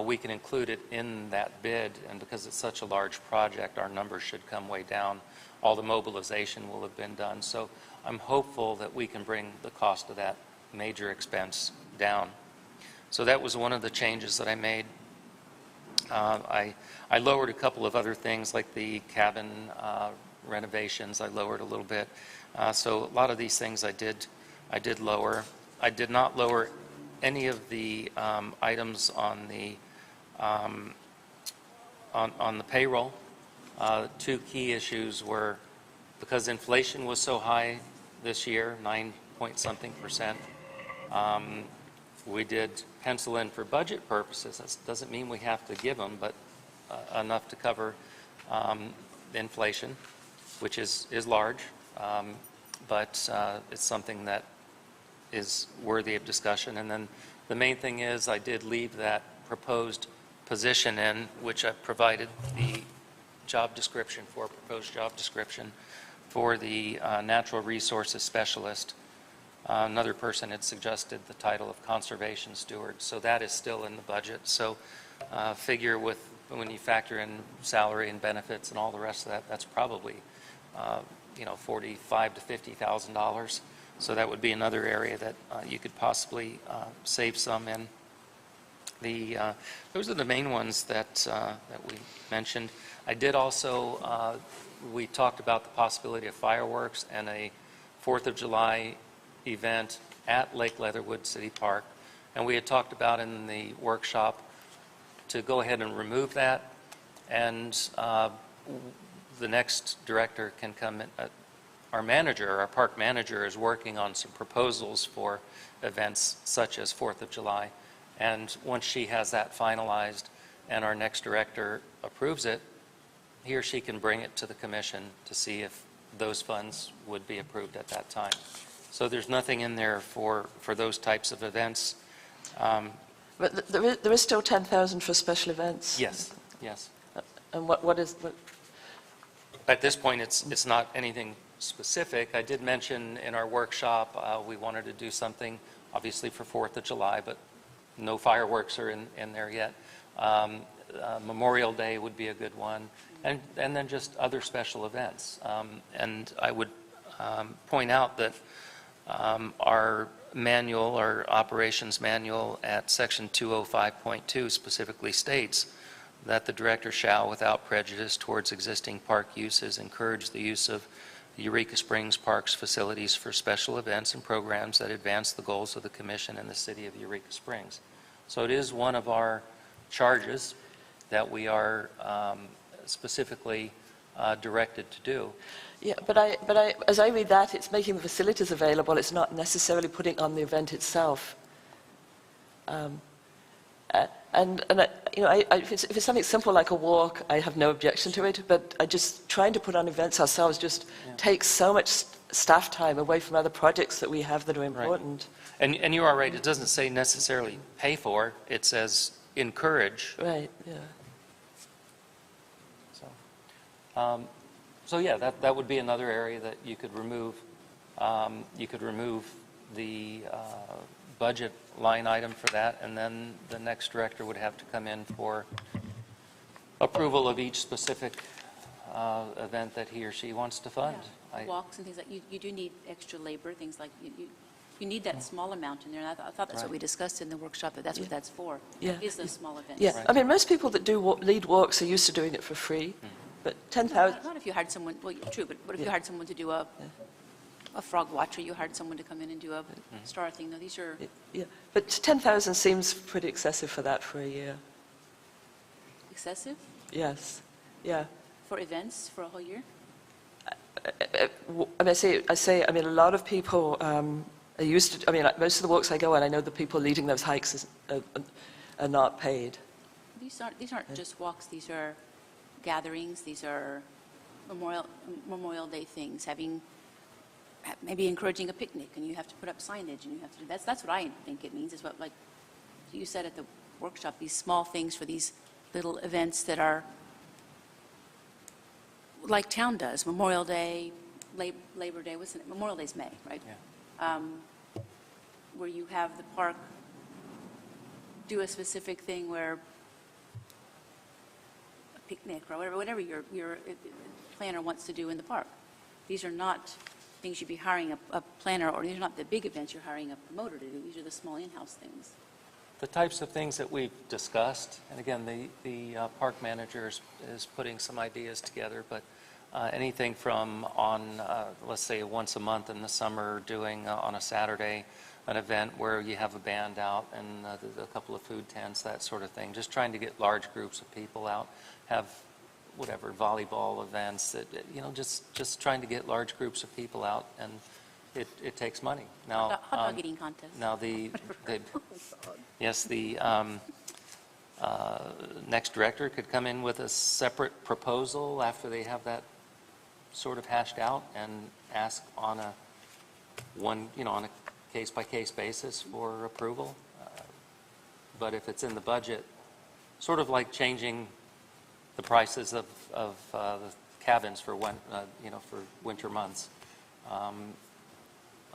we can include it in that bid, and because it's such a large project, our numbers should come way down. All the mobilization will have been done. So I'm hopeful that we can bring the cost of that major expense down. So that was one of the changes that I made. I lowered a couple of other things like the cabin renovations. I lowered a little bit. So a lot of these things I did lower. I did not lower any of the items on the payroll. Two key issues were because inflation was so high this year, 9-point-something%. We did pencil in for budget purposes. That doesn't mean we have to give them, but enough to cover inflation, which is large, but it's something that is worthy of discussion. And then the main thing is I did leave that proposed position in, which I provided the job description for, proposed job description for the natural resources specialist. Another person had suggested the title of conservation steward, so that is still in the budget. So figure with, when you factor in salary and benefits and all the rest of that, that's probably $45,000 to $50,000. So that would be another area that you could possibly save some in. Those are the main ones that we mentioned. I did also, we talked about the possibility of fireworks and a 4th of July event at Lake Leatherwood City Park. And we had talked about in the workshop to go ahead and remove that, and the next director can come in. Our park manager is working on some proposals for events such as 4th of July. And once she has that finalized and our next director approves it, he or she can bring it to the commission to see if those funds would be approved at that time. So there's nothing in there for those types of events.
But there is still 10,000 for special events.
Yes, yes.
And what is,
At this point, it's not anything specific. I did mention in our workshop, we wanted to do something, obviously for 4th of July, but no fireworks are in there yet. Memorial Day would be a good one, and then just other special events. And I would point out that our manual, our operations manual at section 205.2 specifically states that the director shall, without prejudice towards existing park uses, encourage the use of the Eureka Springs Parks facilities for special events and programs that advance the goals of the commission and the city of Eureka Springs. So it is one of our charges that we are specifically directed to do.
yeah, but as I read that, it's making the facilities available. It's not necessarily putting on the event itself. If it's something simple like a walk, I have no objection to it, but trying to put on events ourselves just takes so much staff time away from other projects that we have that are important.
Right. And you are right, it doesn't say necessarily pay for, it says encourage.
Right, yeah.
So yeah, that would be another area that you could remove. You could remove the budget line item for that, and then the next director would have to come in for approval of each specific event that he or she wants to fund.
Walks and things like, you do need extra labor, things like, you need that small amount in there, and I thought that's what we discussed in the workshop, that that's what that's for, is those small events.
Yeah, I mean, most people that do lead walks are used to doing it for free, but 10,000...
Not if you hired someone, well, true, but what if you hired someone to do a frog watch, or you hired someone to come in and do a star thing? No, these are...
Yeah, but 10,000 seems pretty excessive for that for a year.
Excessive
Yes, yeah.
for events for a whole year?
I mean, a lot of people are used to, I mean, most of the walks I go on, I know the people leading those hikes are not paid.
These aren't just walks, these are gatherings, these are Memorial Day things, maybe encouraging a picnic, and you have to put up signage, and you have to do, that's what I think it means, is what, like you said at the workshop, these small things for these little events that are like town does, Memorial Day, Labor Day, what's it, Memorial Day's May, right?
Yeah.
Where you have the park do a specific thing where a picnic or whatever your planner wants to do in the park. These are not things you'd be hiring a planner, or these are not the big events you're hiring a promoter to do. These are the small in-house things.
The types of things that we've discussed, and again, the park manager is putting some ideas together, but anything from let's say once a month in the summer, doing on a Saturday an event where you have a band out and a couple of food tents, that sort of thing. Just trying to get large groups of people out, have whatever, volleyball events, that, just trying to get large groups of people out, and it takes money. Now,
Hot dog eating contest.
Now, yes, the next director could come in with a separate proposal after they have that sort of hashed out and ask on a case-by-case basis for approval. But if it's in the budget, sort of like changing the prices of the cabins for for winter months.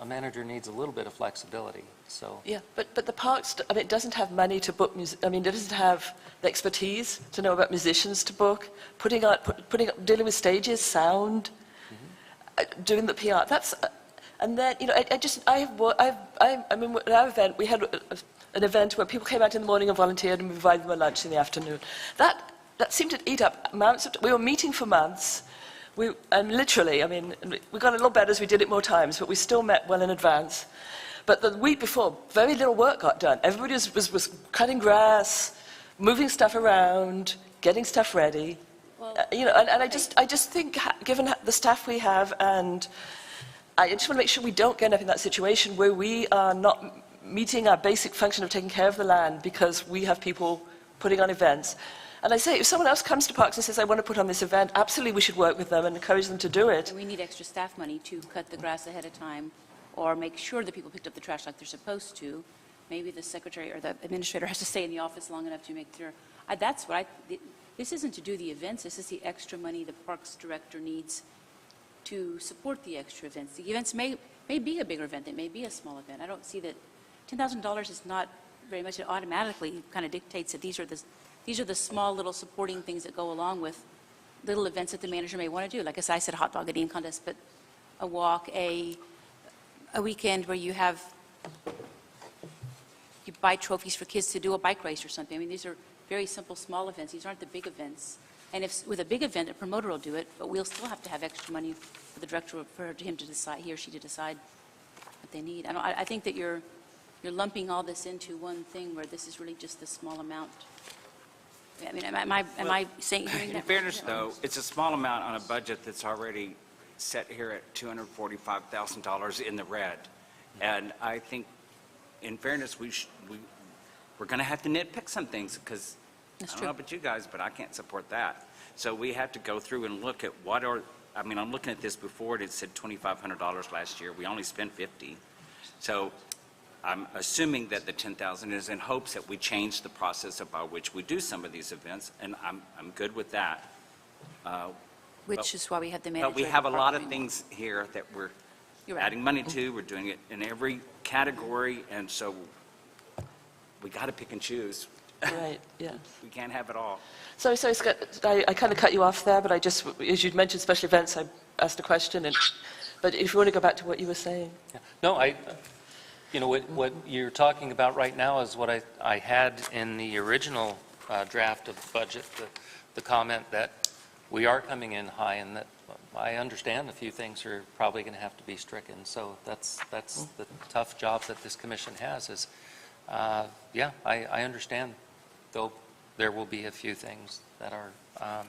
A manager needs a little bit of flexibility, so.
Yeah, but the parks, I mean, it doesn't have money to book music. I mean, it doesn't have the expertise to know about musicians to book, dealing with stages, sound, doing the PR. That's, and then, I mean, at our event, we had an event where people came out in the morning and volunteered, and we provided them a lunch in the afternoon. That seemed to eat up amounts of, we were meeting for months. And literally, I mean, we got a little better as we did it more times, but we still met well in advance. But the week before, very little work got done. Everybody was cutting grass, moving stuff around, getting stuff ready.
Well,
And I just think, given the staff we have, and I just want to make sure we don't end up in that situation where we are not meeting our basic function of taking care of the land because we have people putting on events. And I say, if someone else comes to Parks and says, I want to put on this event, absolutely we should work with them and encourage them to do it.
and we need extra staff money to cut the grass ahead of time, or make sure that people picked up the trash like they're supposed to. Maybe the secretary or the administrator has to stay in the office long enough to make sure. That's what this isn't to do the events, this is the extra money the Parks Director needs to support the extra events. The events may be a bigger event, it may be a small event. I don't see that $10,000 is not very much. It automatically kind of dictates that these are the small little supporting things that go along with little events that the manager may want to do. Like as I said, a hot dog eating contest, but a walk, a weekend where you buy trophies for kids to do a bike race or something. I mean, these are very simple, small events. These aren't the big events. And if with a big event, a promoter will do it, but we'll still have to have extra money for the director, for him to decide, he or she to decide what they need. I think that you're lumping all this into one thing where this is really just a small amount. I mean, am I saying?
In fairness, though, it's a small amount on a budget that's already set here at $245,000 in the red. And I think, in fairness, we're going to have to nitpick some things, because I
That's
don't know
true.
about you guys, but I can't support that. So we have to go through and look at I'm looking at this before, it said $2,500 last year. We only spent $50. So I'm assuming that the $10,000 is in hopes that we change the process by which we do some of these events, and I'm good with that.
Which is why we had the manager.
But we have a lot of things here that we're
You're right.
adding money to. We're doing it in every category, and so we got to pick and choose.
Right, yeah.
We can't have it all.
Sorry, Scott, I kind of cut you off there, but as you'd mentioned special events, I asked a question, but if you want to go back to what you were saying.
Yeah. No, what you're talking about right now is what I had in the original draft of the budget, the comment that we are coming in high, and that I understand a few things are probably going to have to be stricken. So that's the tough job that this commission has is, I understand, though there will be a few things that are,
I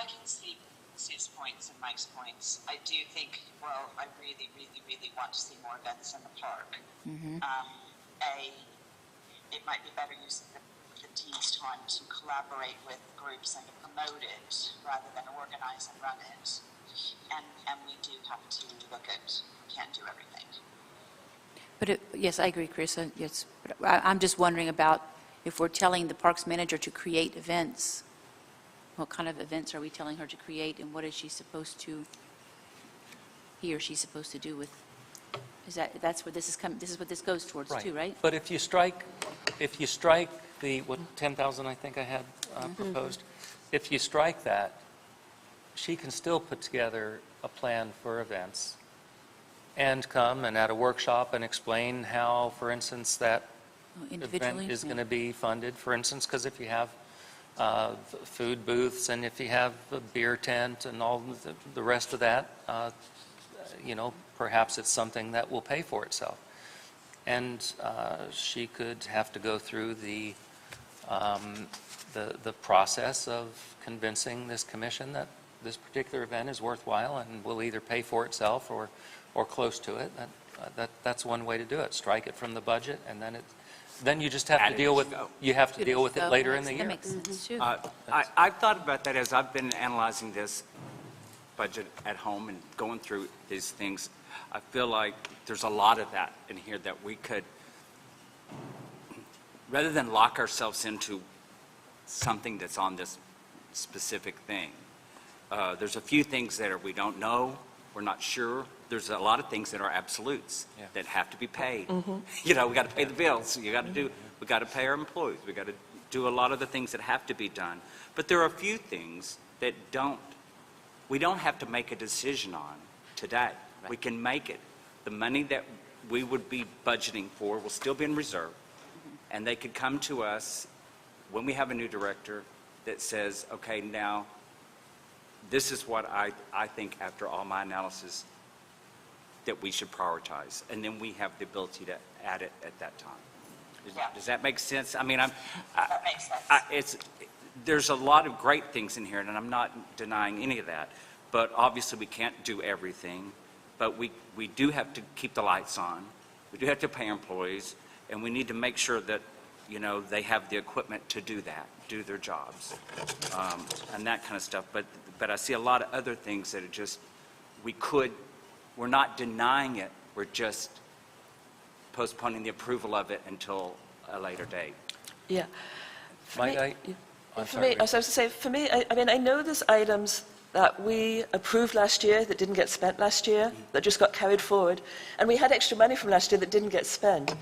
can see Sue's points and Mike's points. I do think, I really, really, really want to see more events in the park. It might be better using the team's time to collaborate with groups and to promote it rather than organize and run it. And we do have to look at, we can't do everything.
But yes, I agree, Carissa. Yes, but I'm just wondering about if we're telling the parks manager to create events, what kind of events are we telling her to create, and what is she supposed to, he or she's supposed to do with? That's where this is coming. This is what this goes towards too, right?
But if you strike the 10,000 I think I had proposed, if you strike that, she can still put together a plan for events and come and at a workshop and explain how, for instance, that
Individually.
event is going to be funded. For instance, because if you have food booths and if you have a beer tent and all the rest of that, perhaps it's something that will pay for itself. And she could have to go through the process of convincing this commission that this particular event is worthwhile and will either pay for itself or close to it. That's one way to do it. Strike it from the budget, and then you just have
Add
to
it
deal
as
with
you go.
you have to deal with it later in the
That
year.
makes sense too.
I've thought about that as I've been analyzing this budget at home and going through these things. I feel like there's a lot of that in here that we could, rather than lock ourselves into something that's on this specific thing, there's a few things that we don't know, we're not sure. There's a lot of things that are absolutes that have to be paid. We got to pay the bills. We got to pay our employees. We got to do a lot of the things that have to be done. But there are a few things that we don't have to make a decision on today.
Right.
We can make it. The money that we would be budgeting for will still be in reserve. And they could come to us when we have a new director that says, okay, now, this is what I think after all my analysis that we should prioritize. And then we have the ability to add it at that time. Does that make sense? I mean, that
makes sense.
There's a lot of great things in here, and I'm not denying any of that, but obviously we can't do everything, but we do have to keep the lights on, we do have to pay employees, and we need to make sure that, you know, they have the equipment to do that, do their jobs, and that kind of stuff. But I see a lot of other things that are just, we're not denying it, we're just postponing the approval of it until a later date.
Yeah.
Might I? I'm
For
sorry,
me, I was supposed to say, for me, I mean, I know there's items that we approved last year that didn't get spent last year, that just got carried forward, and we had extra money from last year that didn't get spent.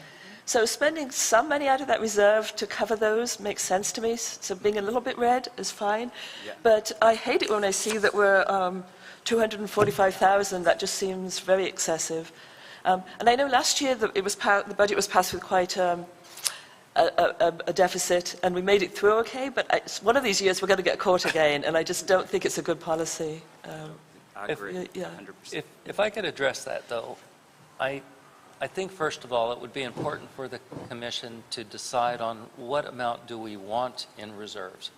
So spending some money out of that reserve to cover those makes sense to me, so being a little bit red is fine.
Yeah.
But I hate it when I see that we're 245,000, that just seems very excessive. And I know last year that the budget was passed with quite a deficit, and we made it through okay, but it's one of these years we're going to get caught again, and I just don't think it's a good policy.
I agree,
yeah.
100%.
If I could address that, though, I think, first of all, it would be important for the commission to decide on what amount do we want in reserves.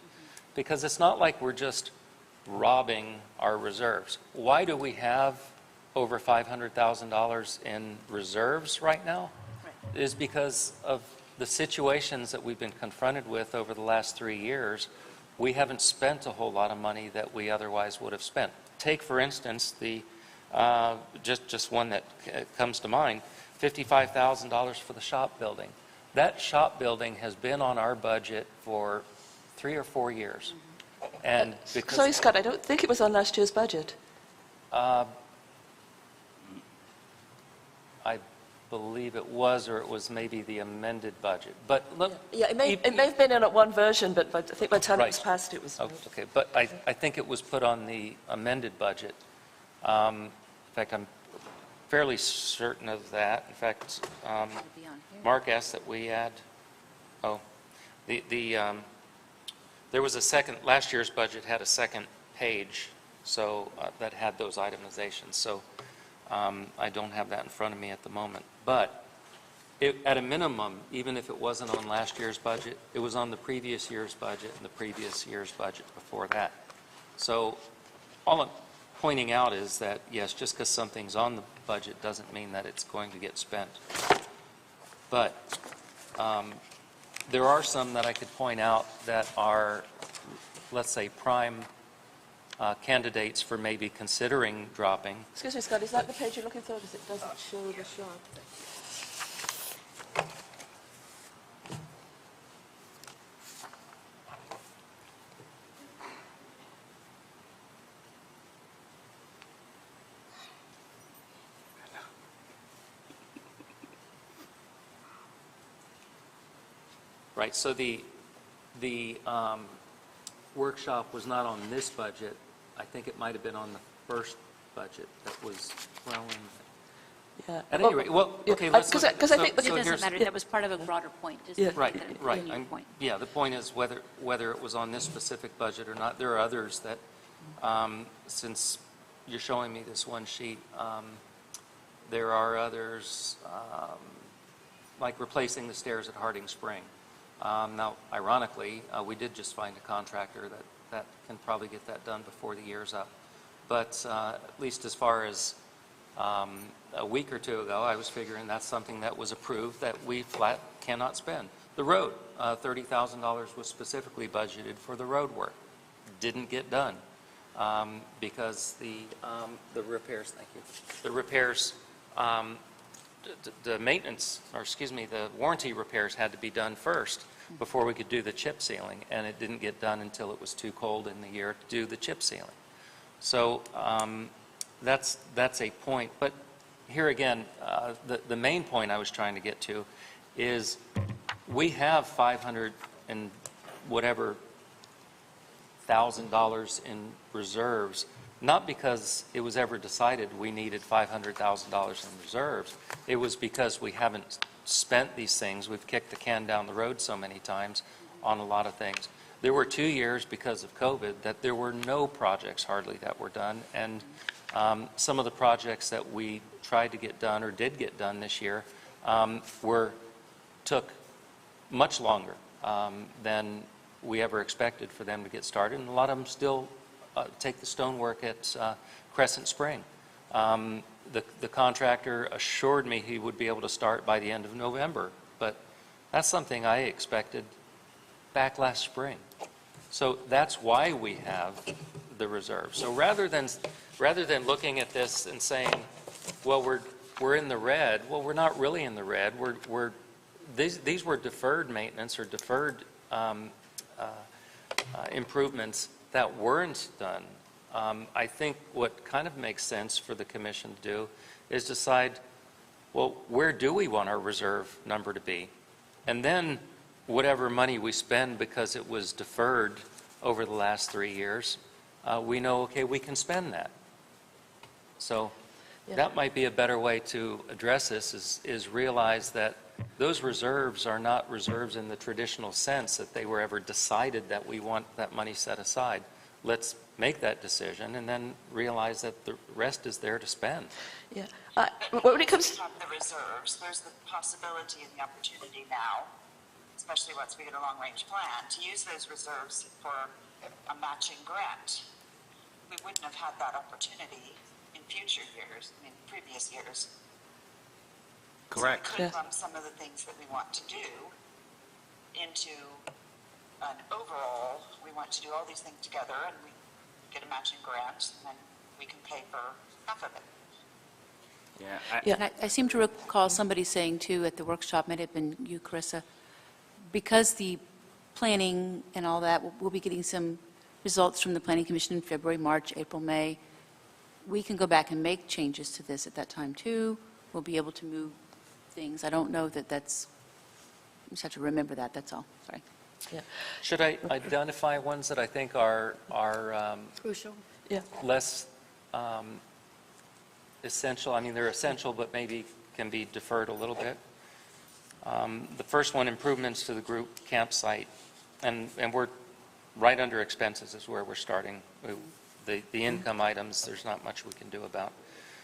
Because it's not like we're just robbing our reserves. Why do we have over $500,000 in reserves right now? It is because of the situations that we've been confronted with over the last 3 years. We haven't spent a whole lot of money that we otherwise would have spent. Take, for instance, the just one that comes to mind, $55,000 for the shop building. That shop building has been on our budget for 3 or 4 years. And because
Sorry, Scott, I don't think it was on last year's budget.
I believe it was, or it was maybe the amended budget. But look,
Yeah, it may have been in at one version, but I think by the time it was
Right.
passed, it was.
oh, okay, but I think it was put on the amended budget. In fact, I'm fairly certain of that. In fact,
It'll be on here.
Mark asked that we add, there was a second, last year's budget had a second page, so that had those itemizations. So I don't have that in front of me at the moment. But at a minimum, even if it wasn't on last year's budget, it was on the previous year's budget and the previous year's budget before that. So all I'm pointing out is that, yes, just because something's on the budget doesn't mean that it's going to get spent. But there are some that I could point out that are, let's say, prime candidates for maybe considering dropping.
Excuse me, Scott, is that the page you're looking for? Because it doesn't show the shop.
Right, so the workshop was not on this budget. I think it might have been on the first budget that was, well,
Yeah.
at any rate, well,
yeah,
okay, let's look.
because I
so-
think-
But it
so
doesn't
here's-
matter, that was part of a broader point. Just
Yeah.
make
Right,
that a
right.
unique
I'm-
point.
Yeah, the point is whether it was on this specific budget or not. There are others that, since you're showing me this one sheet, there are others, like replacing the stairs at Harding Spring. Now, ironically, we did just find a contractor that can probably get that done before the year's up. But at least as far as a week or two ago, I was figuring that's something that was approved that we flat cannot spend. The road, $30,000 was specifically budgeted for the road work. Didn't get done because the repairs, thank you, the repairs, the maintenance, or excuse me, the warranty repairs had to be done first before we could do the chip sealing, and it didn't get done until it was too cold in the year to do the chip sealing. So that's a point. But here again, the main point I was trying to get to is we have 500 and whatever $1,000 in reserves, not because it was ever decided we needed $500,000 in reserves. It was because we haven't spent these things. We've kicked the can down the road so many times on a lot of things. There were 2 years because of COVID that there were no projects hardly that were done, and some of the projects that we tried to get done or did get done this year took much longer than we ever expected for them to get started, and a lot of them still take the stonework at Crescent Spring. The contractor assured me he would be able to start by the end of November, but that's something I expected back last spring. So that's why we have the reserve. So rather than looking at this and saying, well, we're in the red, well, we're not really in the red. These were deferred maintenance or deferred improvements that weren't done. I think what kind of makes sense for the commission to do is decide, well, where do we want our reserve number to be? And then whatever money we spend because it was deferred over the last 3 years, we know, okay, we can spend that. So that might be a better way to address this, is realize that those reserves are not reserves in the traditional sense that they were ever decided that we want that money set aside. Let's make that decision and then realize that the rest is there to spend.
Yeah. When it comes to
Of the reserves, there's the possibility and the opportunity now, especially once we get a long-range plan, to use those reserves for a matching grant. We wouldn't have had that opportunity in future years, I mean, previous years.
Correct.
So we could
Yeah.
lump some of the things that we want to do into an overall, we want to do all these things together, and we get a matching grant, and then we can pay for half of it.
Yeah.
Yeah.
And I seem to recall somebody saying, too, at the workshop, might have been you, Carissa, because the planning and all that, we'll be getting some results from the Planning Commission in February, March, April, May. We can go back and make changes to this at that time, too. We'll be able to move things. I don't know that that's, you just have to remember that, that's all. Sorry.
Should I identify ones that I think are
Crucial.
less essential? I mean, they're essential, but maybe can be deferred a little bit. The first one, improvements to the group campsite, and we're right under expenses is where we're starting. The income items, there's not much we can do about.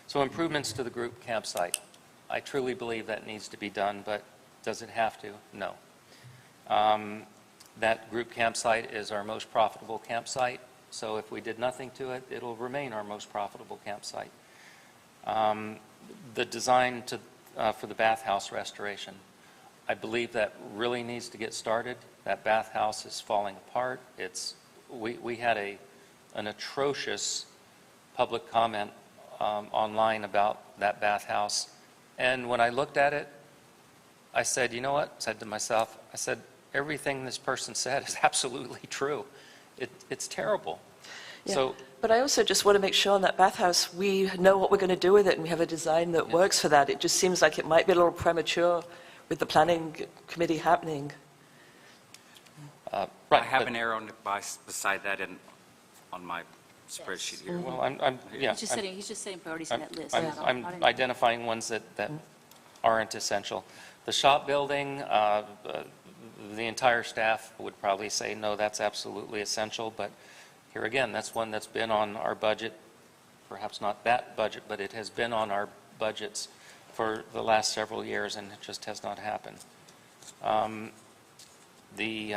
So improvements to the group campsite. I truly believe that needs to be done, but does it have to? No. That group campsite is our most profitable campsite, so if we did nothing to it, it'll remain our most profitable campsite. The design for the bathhouse restoration, I believe that really needs to get started. That bathhouse is falling apart. We had an atrocious public comment online about that bathhouse, and when I looked at it, I said, you know what? I said to myself, I said, everything this person said is absolutely true. It's terrible.
Yeah.
So,
But I also just want to make sure on that bathhouse, we know what we're going to do with it, and we have a design that works for that. It just seems like it might be a little premature with the planning committee happening.
right.
I have
but-
an arrow beside that on my spreadsheet here.
Well, yeah.
He's just setting priorities in that list.
I'm identifying ones that aren't essential. The shop building, the entire staff would probably say, no, that's absolutely essential, but here again, that's one that's been on our budget, perhaps not that budget, but it has been on our budgets for the last several years, and it just has not happened. The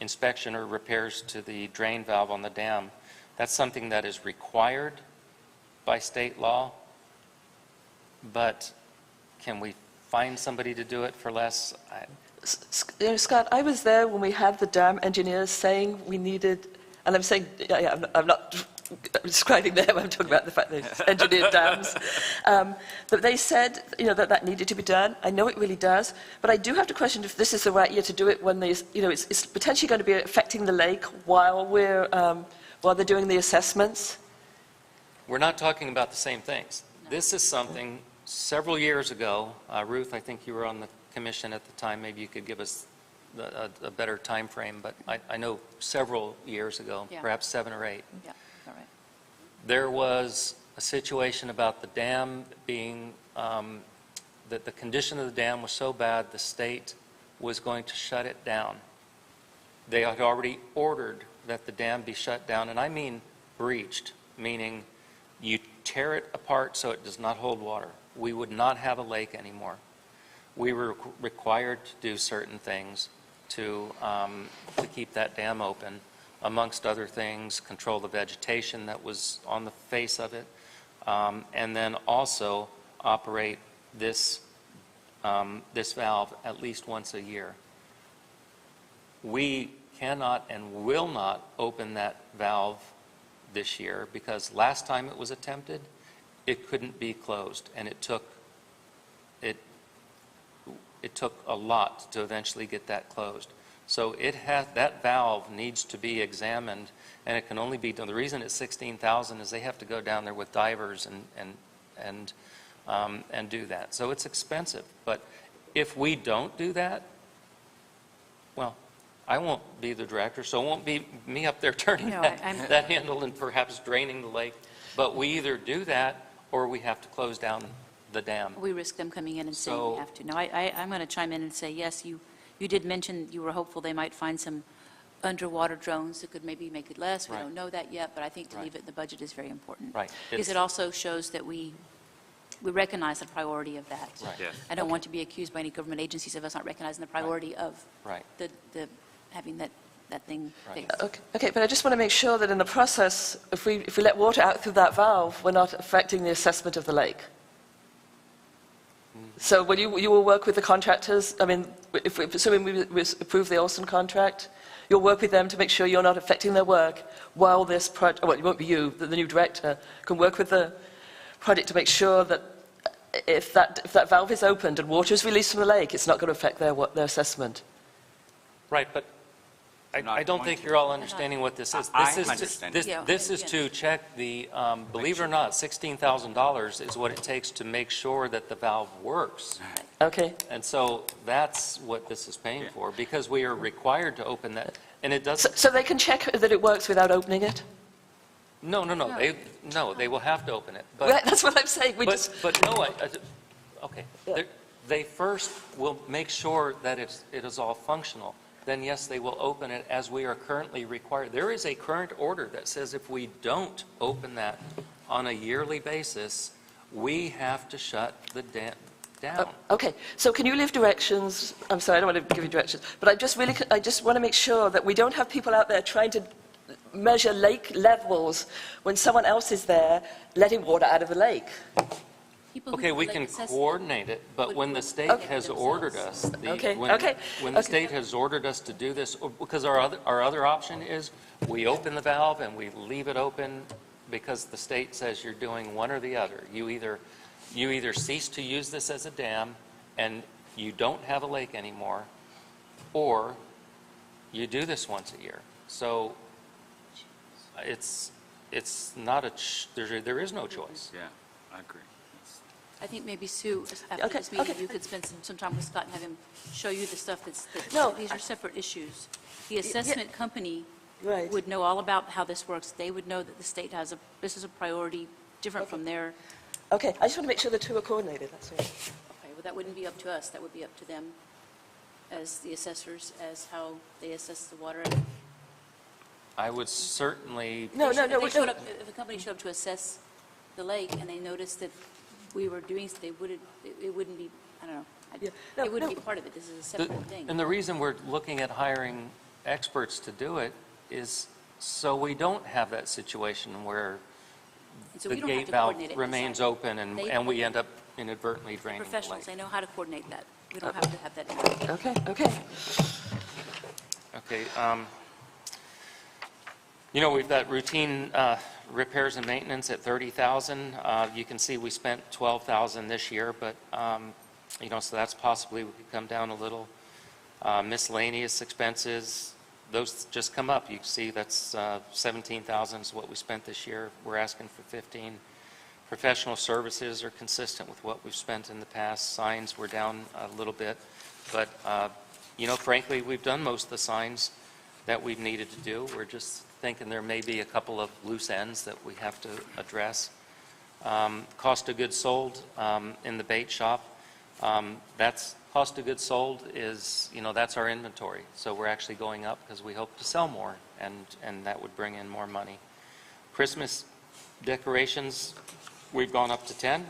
inspection or repairs to the drain valve on the dam, that's something that is required by state law, but can we find somebody to do it for less?
You know, Scott, I was there when we had the dam engineers saying we needed, and I'm saying, I'm not describing them, I'm talking about the fact they engineered dams. But they said, that needed to be done. I know it really does, but I do have to question if this is the right year to do it when it's potentially going to be affecting the lake while they're doing the assessments.
We're not talking about the same things. This is something several years ago, Ruth, I think you were on the commission at the time, maybe you could give us a better time frame, but I know several years ago,
Yeah.
perhaps 7 or 8,
Yeah, all right.
there was a situation about the dam being, that the condition of the dam was so bad, the state was going to shut it down. They had already ordered that the dam be shut down, and I mean breached, meaning you tear it apart so it does not hold water. We would not have a lake anymore. we were required to do certain things to keep that dam open, amongst other things, control the vegetation that was on the face of it, and then also operate this valve at least once a year. We cannot and will not open that valve this year because last time it was attempted, it couldn't be closed, and it took a lot to eventually get that closed. So that valve needs to be examined, and it can only be done. The reason it's $16,000 is they have to go down there with divers and do that. So it's expensive. But if we don't do that, well, I won't be the director, so it won't be me up there turning
No,
that
I'm-
handle and perhaps draining the lake. But we either do that or we have to close down the dam.
We risk them coming in and saying we
So-
have to. Now, I'm going to chime in and say, yes, you did mention you were hopeful they might find some underwater drones that could maybe make it less. We
Right.
don't know that yet, but I think to
Right.
leave it in the budget is very important.
Right.
Because it also shows that we recognize the priority of that.
Right.
Yes.
I don't want to be accused by any government agencies of us not recognizing the priority of
Right.
the having that thing
Right.
fixed.
Okay, but I just want to make sure that in the process, if we let water out through that valve, we're not affecting the assessment of the lake. So will you will work with the contractors? I mean, assuming we approve the Olson contract, you'll work with them to make sure you're not affecting their work while this project, well, it won't be you, the new director can work with the project to make sure that if that valve is opened and water is released from the lake, it's not going to affect their assessment.
Right, but
Not
I don't
going
think
to.
you're all understanding what this is.
I
This is to-
understand.
this-
Yeah,
This is
yeah.
to check the, believe it or not, $16,000 is what it takes to make sure that the valve works.
Okay,
And so that's what this is paying for, because we are required to open that, and it doesn't,
so they can check that it works without opening it?
no, they will have to open it.
Well, that's what I'm saying, we just...
But no, okay.
Yeah.
They first will make sure that it is all functional. Then yes, they will open it as we are currently required. There is a current order that says if we don't open that on a yearly basis, we have to shut the dam down.
Okay, so can you leave directions? I'm sorry, I don't want to give you directions, but I just want to make sure that we don't have people out there trying to measure lake levels when someone else is there letting water out of the lake.
People who
Okay,
do
we
lake
can
assessment
coordinate it, but when the state
Okay.
has ordered us,
Okay,
when
okay,
the
okay.
state has ordered us to do this, because our other option is we open the valve and we leave it open because the state says you're doing one or the other. You either cease to use this as a dam and you don't have a lake anymore, or you do this once a year. So it's not there is no choice.
Yeah, I agree.
I think maybe Sue, after
Okay,
this meeting,
okay.
you could spend some time with Scott and have him show you the stuff
No,
these are separate issues. The assessment company
Right.
would know all about how this works. They would know that the state this is a priority different from their,
Okay, I just want to make sure the two are coordinated, that's all.
okay, well, that wouldn't be up to us. That would be up to them as the assessors, as how they assess the water.
I would certainly,
No,
If
no,
they
no,
showed
no.
up- If a company showed up to assess the lake and they noticed that we were doing, it wouldn't be, I don't know.
Yeah. No,
It wouldn't
no.
be part of it. This is a separate thing.
and the reason we're looking at hiring experts to do it is so we don't have that situation where
And so
the
we don't have
gate
to
valve
coordinate it
remains
inside.
open and
They-
and we end up inadvertently draining the
Professionals,
lake.
they know how to coordinate that. We don't have to have that. in there.
Okay, okay.
Okay, we've got routine repairs and maintenance at 30,000. You can see we spent 12,000 this year, but, so that's possibly, we could come down a little. Miscellaneous expenses, those just come up. You can see that's 17,000 is what we spent this year. We're asking for 15. Professional services are consistent with what we've spent in the past. Signs were down a little bit, but, frankly, we've done most of the signs that we've needed to do. We're just thinking there may be a couple of loose ends that we have to address. Cost of goods sold in the bait shop, that's cost of goods sold is, that's our inventory. So we're actually going up because we hope to sell more, and that would bring in more money. Christmas decorations, we've gone up to 10.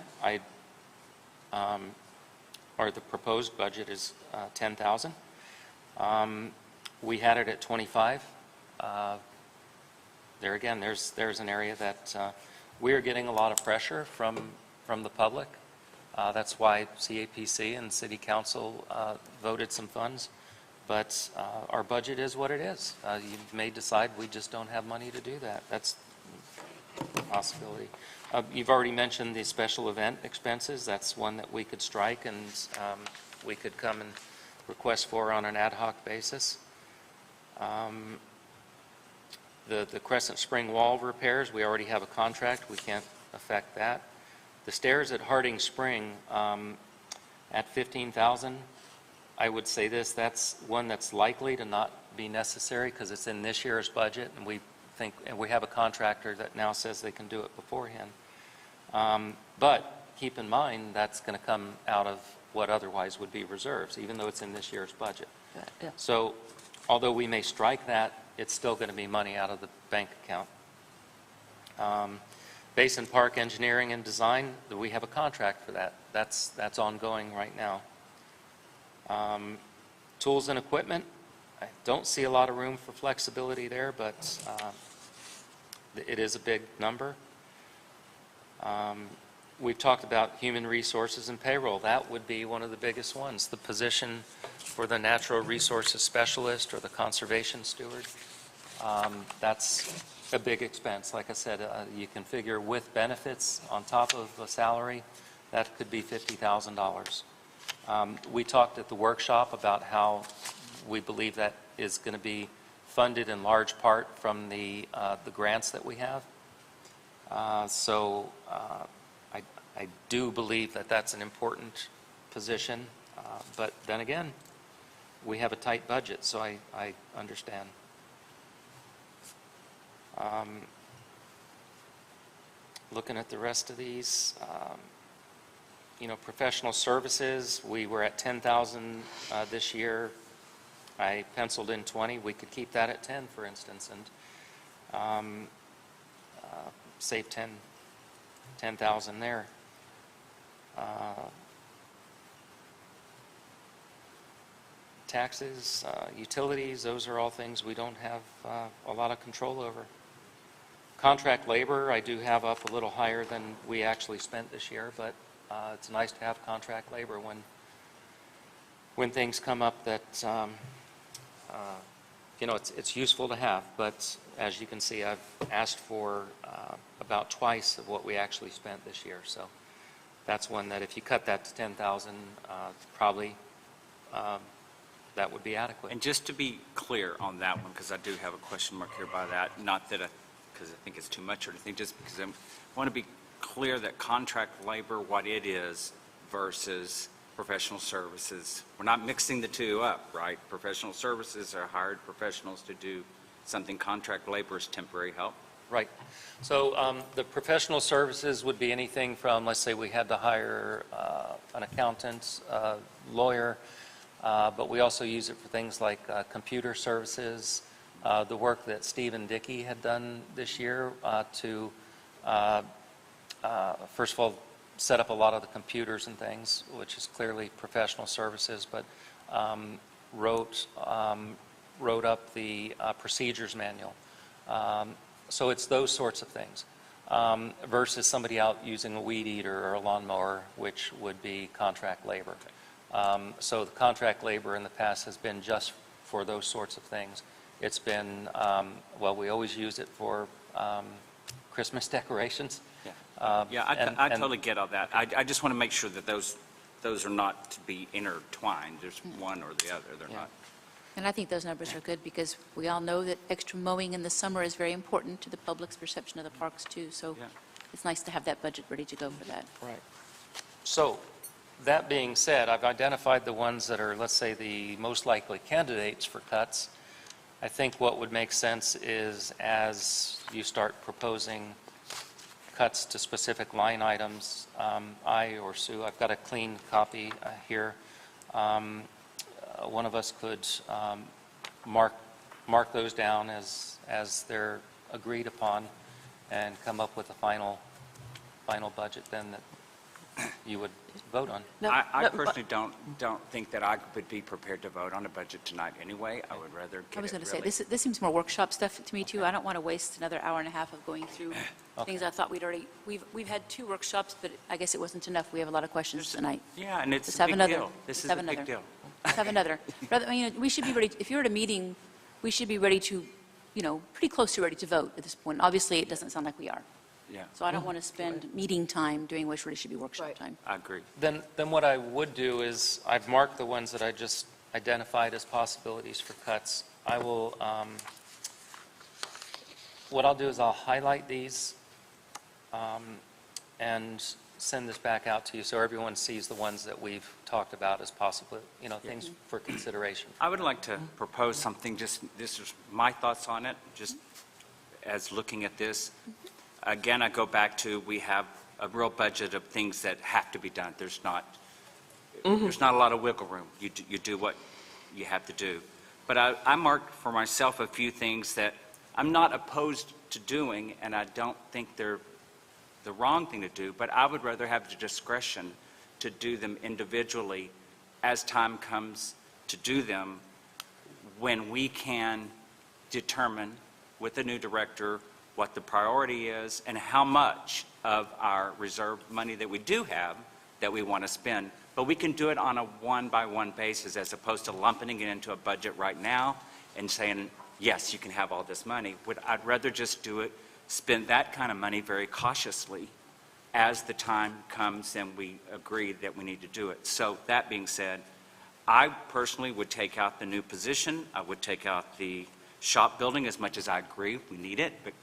or the proposed budget is 10,000. We had it at 25. There again, there's an area that we are getting a lot of pressure from the public. That's why CAPC and City Council voted some funds. But our budget is what it is. You may decide we just don't have money to do that. That's a possibility. You've already mentioned the special event expenses. That's one that we could strike and we could come and request for on an ad hoc basis. The Crescent Spring wall repairs, we already have a contract. We can't affect that. The stairs at Harding Spring at 15,000, I would say this, that's one that's likely to not be necessary because it's in this year's budget, and we have a contractor that now says they can do it beforehand. But keep in mind, that's going to come out of what otherwise would be reserves, even though it's in this year's budget.
Yeah.
So although we may strike that, it's still going to be money out of the bank account. Basin Park Engineering and Design, we have a contract for that. That's ongoing right now. Tools and equipment, I don't see a lot of room for flexibility there, but it is a big number. We've talked about human resources and payroll. That would be one of the biggest ones. The position for the natural resources specialist or the conservation steward, that's a big expense. Like I said, you can figure with benefits on top of a salary, that could be $50,000. We talked at the workshop about how we believe that is going to be funded in large part from the grants that we have. So I do believe that that's an important position, but then again, we have a tight budget, so I understand. Looking at the rest of these, professional services, we were at 10,000 this year. I penciled in 20. We could keep that at 10, for instance, and save 10,000 there. Taxes, utilities, those are all things we don't have a lot of control over. Contract labor, I do have up a little higher than we actually spent this year, but it's nice to have contract labor when things come up that, it's useful to have. But as you can see, I've asked for about twice of what we actually spent this year. So that's one that if you cut that to 10,000, probably that would be adequate.
And just to be clear on that one, because I do have a question mark here by that, not that because I think it's too much or anything, just because I want to be clear that contract labor, what it is versus professional services. We're not mixing the two up, right? Professional services are hired professionals to do something. Contract labor is temporary help.
Right. So the professional services would be anything from, let's say we had to hire an accountant, lawyer, but we also use it for things like computer services, the work that Steve and Dickey had done this year to, first of all, set up a lot of the computers and things, which is clearly professional services, but wrote up the procedures manual. So it's those sorts of things versus somebody out using a weed eater or a lawnmower, which would be contract labor. So the contract labor in the past has been just for those sorts of things. It's been, we always use it for Christmas decorations.
Yeah, I totally get all that. I just want to make sure that those are not to be intertwined. There's one or the other. They're not.
And I think those numbers are good because we all know that extra mowing in the summer is very important to the public's perception of the parks too. So
Yeah.
it's nice to have that budget ready to go for that.
Right. So that being said, I've identified the ones that are, let's say, the most likely candidates for cuts. I think what would make sense is as you start proposing cuts to specific line items, I or Sue, I've got a clean copy here. One of us could mark those down as they're agreed upon and come up with a final budget then that you would vote on.
No,
I
no,
personally don't think that I would be prepared to vote on a budget tonight anyway. I would rather get
I was
it
going to say,
really-
this seems more workshop stuff to me, too. I don't want to waste another hour and a half of going through things I thought we've had 2 workshops, but I guess it wasn't enough. We have a lot of questions tonight.
Yeah, and it's
Let's
a
have
big
another.
deal. This
Let's
is
have
a big
another.
deal.
Let's have another. Rather, we should be ready, if you're at a meeting, we should be ready to, pretty close to ready to vote at this point. Obviously, it doesn't sound like we are.
Yeah,
So I don't want to spend meeting time doing what really should be workshop
Right.
time.
I agree.
Then what I would do is, I've marked the ones that I just identified as possibilities for cuts. I will, what I'll do is I'll highlight these and send this back out to you so everyone sees the ones that we've talked about as possible, things for consideration.
I would like to propose something, this is my thoughts on it, just as looking at this. Again, I go back to, we have a real budget of things that have to be done. There's not a lot of wiggle room. You do what you have to do. But I marked for myself a few things that I'm not opposed to doing, and I don't think they're the wrong thing to do, but I would rather have the discretion to do them individually as time comes to do them, when we can determine with the new director what the priority is and how much of our reserve money that we do have that we want to spend. But we can do it on a one-by-one basis as opposed to lumping it into a budget right now and saying, yes, you can have all this money. I'd rather just do it, spend that kind of money very cautiously as the time comes and we agree that we need to do it. So that being said, I personally would take out the new position. I would take out the shop building, as much as I agree we need it, but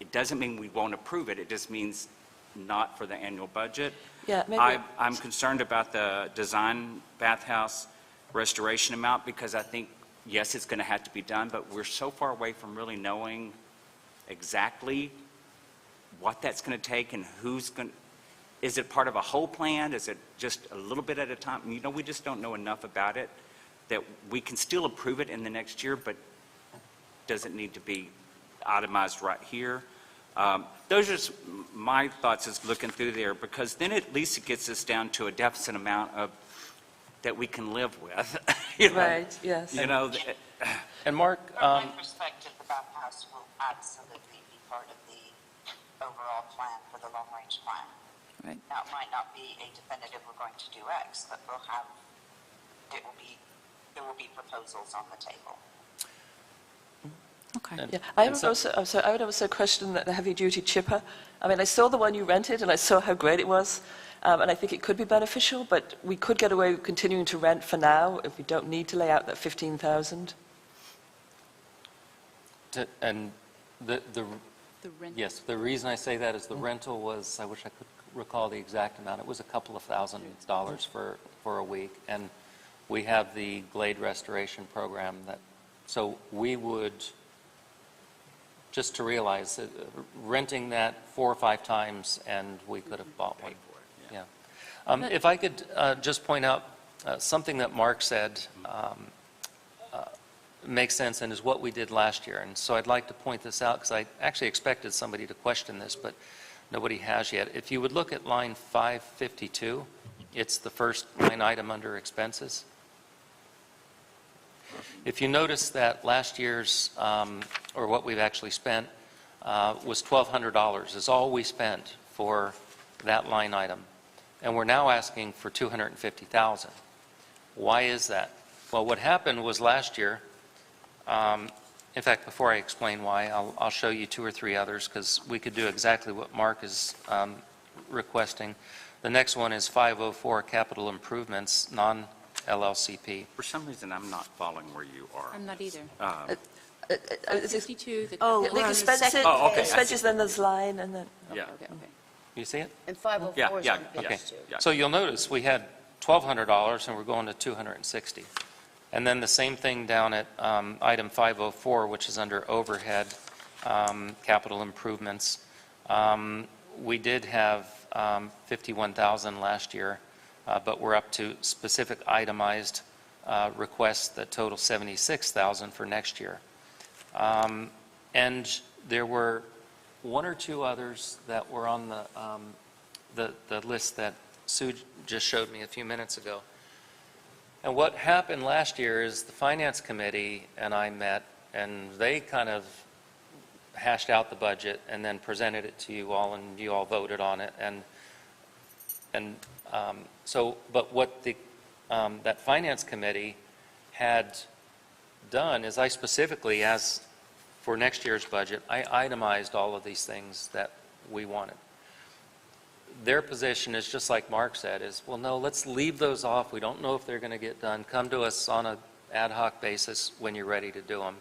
it doesn't mean we won't approve it. It just means not for the annual budget.
Yeah, maybe.
I'm concerned about the design bathhouse restoration amount because I think, yes, it's going to have to be done, but we're so far away from really knowing exactly what that's going to take and who's going to, is it part of a whole plan? Is it just a little bit at a time? We just don't know enough about it that we can still approve it in the next year, but does it need to be itemized right here? Those are my thoughts as looking through there, because then at least it gets us down to a deficit amount of that we can live with.
Right, yes.
And Mark,
From my perspective, the bathhouse will absolutely be part of the overall plan for the long-range plan.
Right.
Now, it might not be a definitive, we're going to do X, but there will be proposals on the table.
Okay.
And-
Yeah, I
and
would
so-
also question the heavy-duty chipper. I mean, I saw the one you rented, and I saw how great it was, and I think it could be beneficial, but we could get away with continuing to rent for now if we don't need to lay out that 15,000.
And the
The rent.
yes, the reason I say that is the rental was, I wish I could recall the exact amount, it was a couple of $1,000s for a week, and we have the Glade Restoration Program that, so we would, just to realize, that renting that 4 or 5 times, and we could have bought one.
Pay for it,
Yeah. If I could just point out something that Mark said makes sense and is what we did last year. And so I'd like to point this out because I actually expected somebody to question this, but nobody has yet. If you would look at line 552, it's the first line item under expenses. If you notice that last year's, or what we've actually spent, was $1,200 is all we spent for that line item. And we're now asking for $250,000. Why is that? Well, what happened was last year, in fact, before I explain why, I'll show you 2 or 3 others because we could do exactly what Mark is requesting. The next one is 504 capital improvements, non-LLCP.
For some reason, I'm not following where you are.
I'm not either.
Is it-
52, the.
Oh,
the
we're on the
expenses,
second
Oh, okay, I
expenses, then there's line, and then,
Yeah.
Okay, okay.
You see it?
And 504 is
Yeah,
on
yeah,
Okay.
page 2.
Yeah.
So you'll notice we had $1,200 and we're going to $260. And then the same thing down at item 504, which is under overhead capital improvements. We did have 51,000 last year, but we're up to specific itemized requests that total 76,000 for next year. And there were 1 or 2 others that were on the list that Sue just showed me a few minutes ago. And what happened last year is the Finance Committee and I met, and they kind of hashed out the budget and then presented it to you all, and you all voted on it. But what that Finance Committee had done is I specifically, as for next year's budget, I itemized all of these things that we wanted. Their position is, just like Mark said, is, well, no, let's leave those off. We don't know if they're going to get done. Come to us on an ad hoc basis when you're ready to do them.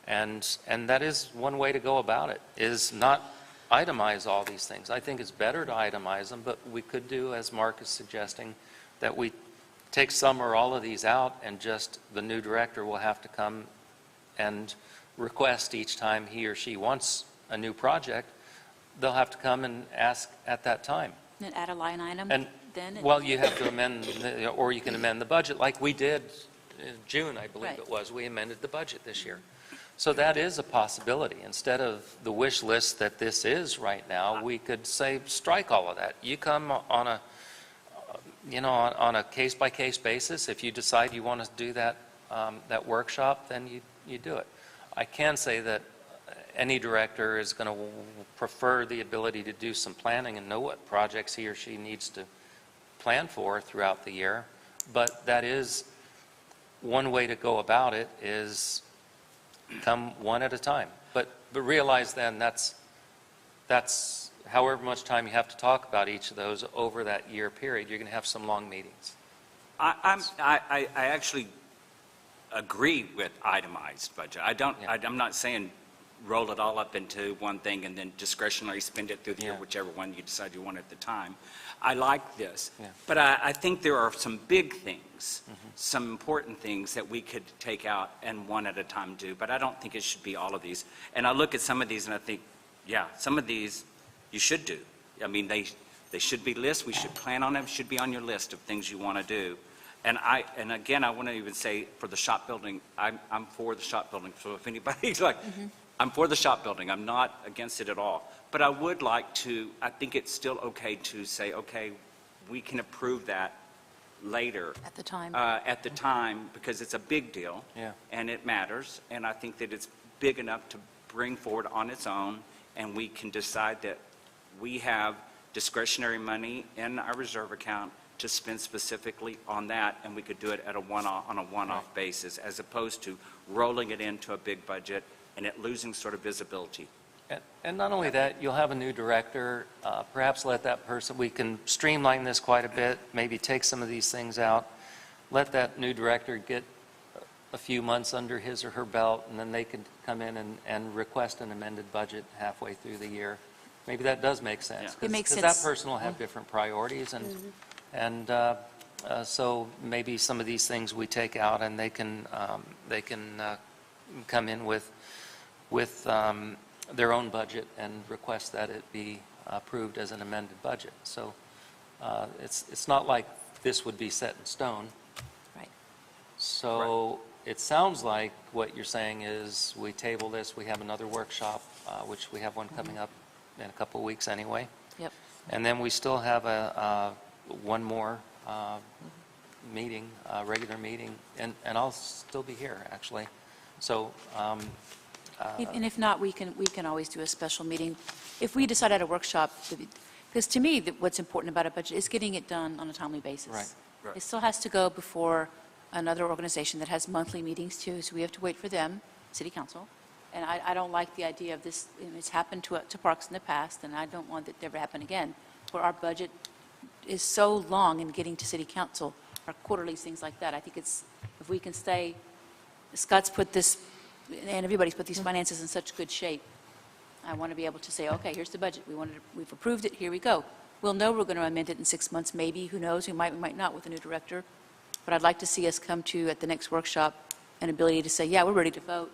And that is one way to go about it, is not itemize all these things. I think it's better to itemize them, but we could do, as Mark is suggesting, that we take some or all of these out, and just the new director will have to come and request each time he or she wants a new project. They'll have to come and ask at that time.
And add a line item
And,
then?
well, you have to amend, or you can amend the budget like we did in June, I believe
Right.
it was. We amended the budget this year. So that is a possibility. Instead of the wish list that this is right now, we could say, strike all of that. You come on a, on a case-by-case basis. If you decide you want to do that, that workshop, then you do it. I can say that any director is going to prefer the ability to do some planning and know what projects he or she needs to plan for throughout the year. But that is one way to go about it, is come one at a time. But realize then that's however much time you have to talk about each of those over that year period. You're going to have some long meetings.
I actually agree with itemized budget. I'm not saying roll it all up into one thing and then discretionary spend it through the year,
Yeah.
whichever one you decide you want at the time. I like this.
Yeah.
But I think there are some big things, some important things that we could take out and one at a time do, but I don't think it should be all of these. And I look at some of these and I think, yeah, some of these you should do. I mean, they should be lists. We should plan on them. Should be on your list of things you want to do. And again, I want to even say, for the shop building, I'm for the shop building. So if anybody's like, I'm for the shop building. I'm not against it at all. But I would like to, I think it's still okay to say, okay, we can approve that later.
At the time.
At the time, because it's a big deal.
Yeah.
And it matters. And I think that it's big enough to bring forward on its own. And we can decide that we have discretionary money in our reserve account to spend specifically on that, and we could do it at on a one-off basis, as opposed to rolling it into a big budget and it losing sort of visibility.
And not only that, you'll have a new director. Perhaps let that person, we can streamline this quite a bit, maybe take some of these things out. Let that new director get a few months under his or her belt, and then they can come in and request an amended budget halfway through the year. Maybe that does make sense.
It makes
Because that
sense.
person will have different priorities, and so maybe some of these things we take out, and they can come in with their own budget and request that it be approved as an amended budget. So it's not like this would be set in stone.
Right.
So it sounds like what you're saying is we table this, we have another workshop, which we have one coming up in a couple of weeks anyway.
Yep.
And then we still have one more meeting, regular meeting, and I'll still be here, actually. So,
And if not, we can always do a special meeting. If we decide at a workshop, because to me, what's important about a budget is getting it done on a timely basis.
Right.
It still has to go before another organization that has monthly meetings too, so we have to wait for them, City Council. And I don't like the idea of this, it's happened to Parks in the past, and I don't want it to ever happen again, where our budget is so long in getting to City Council, our quarterlies, things like that. I think it's, if we can stay, Scott's put this, and everybody's put these finances in such good shape. I want to be able to say, okay, here's the budget. We've approved it, here we go. We'll know we're going to amend it in 6 months, maybe, who knows, we might not with a new director. But I'd like to see us come to, at the next workshop, an ability to say, yeah, we're ready to vote.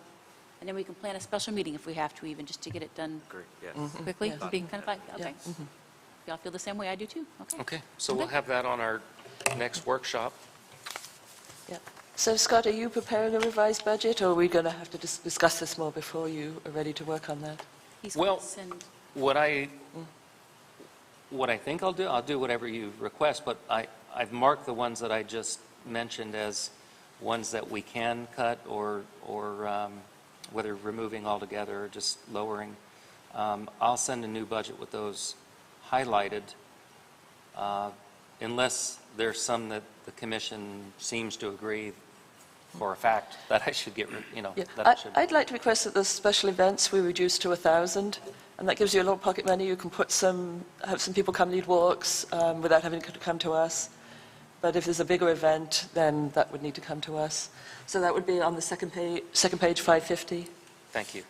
And then we can plan a special meeting if we have to, even just to get it done
Agree, yes.
quickly. Being kind of like, okay. Y'all feel the same way I do too? Okay.
okay, so we'll have that on our next workshop.
Yeah. So Scott, are you preparing a revised budget, or are we going to have to discuss this more before you are ready to work on that?
He's going
Well,
to send,
What I what I think I'll do whatever you request, but I've marked the ones that I just mentioned as ones that we can cut or whether removing altogether or just lowering. I'll send a new budget with those highlighted, unless there's some that the commission seems to agree for a fact that I should get rid,
Yeah.
that I should.
I'd like to request that the special events we reduce to 1,000, and that gives you a little pocket money. You can have some people come lead walks without having to come to us. But if there's a bigger event, then that would need to come to us. So that would be on the second page 550.
Thank you.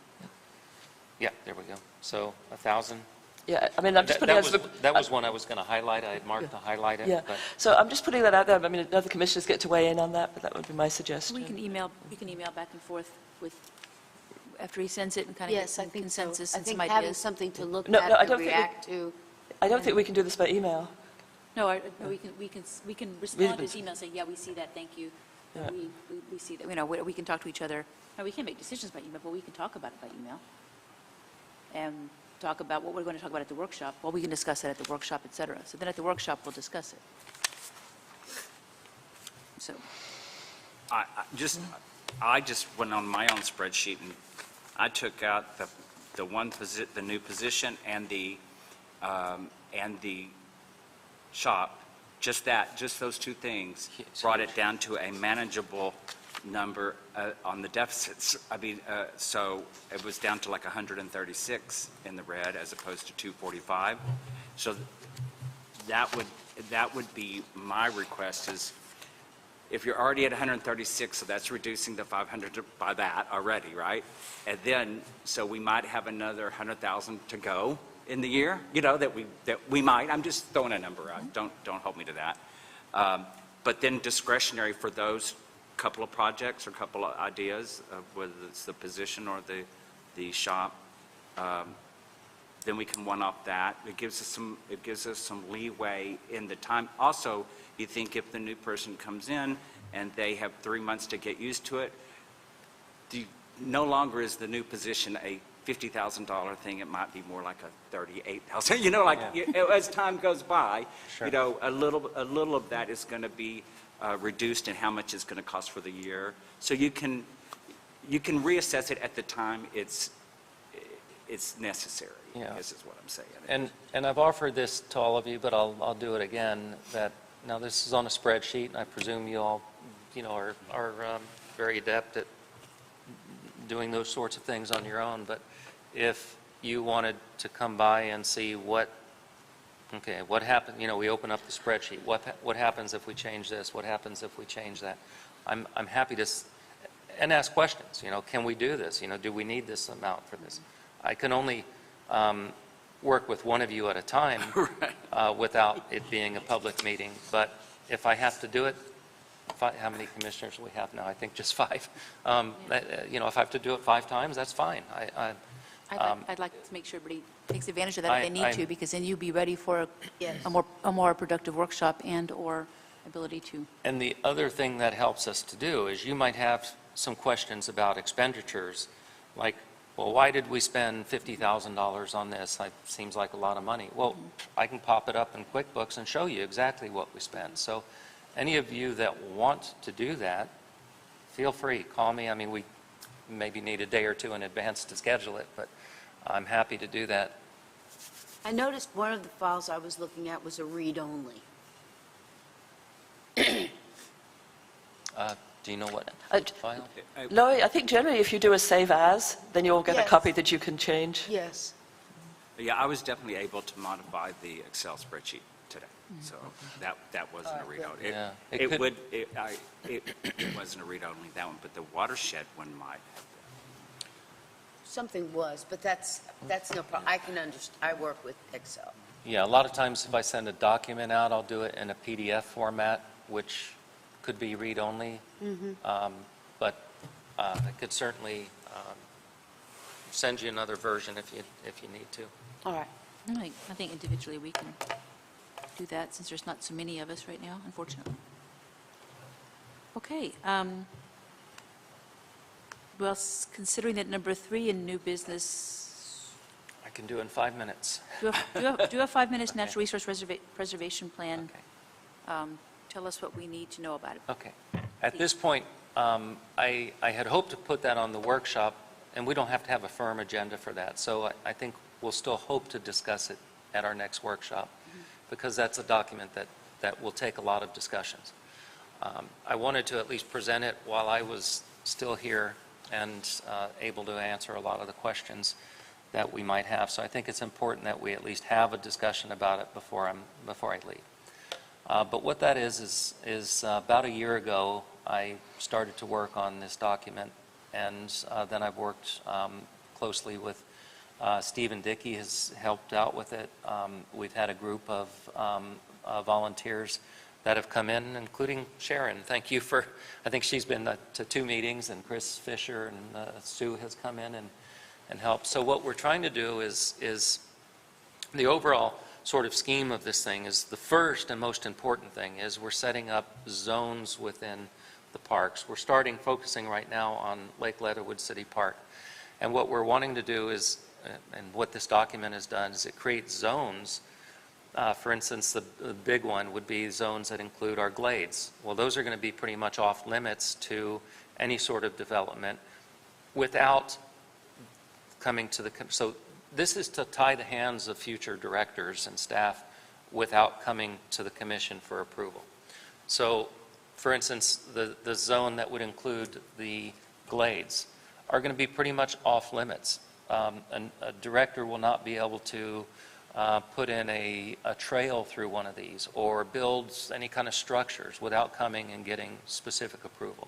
Yeah, there we go. So 1,000.
Yeah, I mean, I'm just putting
That was one I was going to highlight. I had marked to highlight it.
Yeah,
But
so I'm just putting that out there. I mean, other commissioners get to weigh in on that, but that would be my suggestion.
We can email back and forth with, after he sends it and kind of get
Yes, I
some
think so.
consensus
I
and some
think having
ideas.
something to look
No,
at
no, I
and
don't think we-
react to.
I don't think we can do this by email.
No, we can respond to his email and say, yeah, we see that, thank you.
Yeah.
We see that, we can talk to each other. No, we can't make decisions by email, but we can talk about it by email. And talk about what we're going to talk about at the workshop. Well, we can discuss that at the workshop, et cetera. So then at the workshop, we'll discuss it. So,
I just went on my own spreadsheet and I took out the new position and the shop, just those two things, brought it down to a manageable number on the deficits. I mean, so it was down to like 136 in the red as opposed to 245. So that would be my request is, if you're already at 136, so that's reducing the 500 by that already, right? And then, so we might have another 100,000 to go in the year, that we might. I'm just throwing a number out. Don't hold me to that. But then discretionary for those couple of projects or couple of ideas, whether it's the position or the shop, then we can one-off that. It gives us some leeway in the time. Also, you think if the new person comes in and they have 3 months to get used to it, no longer is the new position a $50,000 thing. It might be more like a $38,000. As time goes by,
Sure.
a little of that is going to be reduced in how much it's going to cost for the year. So you can reassess it at the time it's necessary.
Yeah.
This is what I'm saying.
And I've offered this to all of you, but I'll do it again, that now this is on a spreadsheet, and I presume you all, are very adept at doing those sorts of things on your own, but if you wanted to come by and see what happened, we open up the spreadsheet, what happens if we change this, what happens if we change that? I'm happy to, and ask questions, can we do this? Do we need this amount for this? I can only work with one of you at a time without it being a public meeting, but if I have to do it, how many commissioners do we have now? I think just 5. If I have to do it 5 times, that's fine.
I'd like to make sure everybody takes advantage of that if they need
I-
to, because then you'll be ready for
Yes.
a more productive workshop and/or ability to.
And the other thing that helps us to do is you might have some questions about expenditures, like, well, why did we spend $50,000 on this? That seems like a lot of money. Well, I can pop it up in QuickBooks and show you exactly what we spent. So any of you that want to do that, feel free, call me. I mean, we maybe need a day or two in advance to schedule it, but I'm happy to do that.
I noticed one of the files I was looking at was a read-only.
Do you know what file?
Laurie, I think generally if you do a save as, then you'll get a
Yes.
copy that you can change.
Yes.
Yeah, I was definitely able to modify the Excel spreadsheet today, so that wasn't a read-only.
Yeah.
It wasn't a read-only, that one, but the watershed one might have been.
Something was, but that's no problem. I can understand, I work with Excel.
Yeah, a lot of times if I send a document out, I'll do it in a PDF format, which could be read-only. But I could certainly send you another version if you need to.
All right.
I think individually we can do that, since there's not so many of us right now, unfortunately. Okay. Well, considering that number 3 in new business,
can do it in 5 minutes.
Do you have 5 minutes, Natural Resource Preservation Plan?
Okay.
Tell us what we need to know about it.
Okay. At this point, I had hoped to put that on the workshop, and we don't have to have a firm agenda for that. So I think we'll still hope to discuss it at our next workshop, because that's a document that will take a lot of discussions. I wanted to at least present it while I was still here and able to answer a lot of the questions that we might have. So I think it's important that we at least have a discussion about it before I leave. But what that is about a year ago, I started to work on this document, and then I've worked closely with Stephen Dickey has helped out with it. We've had a group of volunteers that have come in, including Sharon. Thank you for, I think she's been to 2 meetings, and Chris Fisher and Sue has come in and helped. So what we're trying to do is the overall sort of scheme of this thing is the first and most important thing is we're setting up zones within the parks. We're focusing right now on Lake Leatherwood City Park. And what we're wanting to do is, and what this document has done, is it creates zones. For instance, the big one would be zones that include our glades. Well, those are going to be pretty much off limits to any sort of development without coming to the, so this is to tie the hands of future directors and staff without coming to the commission for approval. So, for instance, the zone that would include the glades are going to be pretty much off limits. A director will not be able to put in a trail through one of these or build any kind of structures without coming and getting specific approval.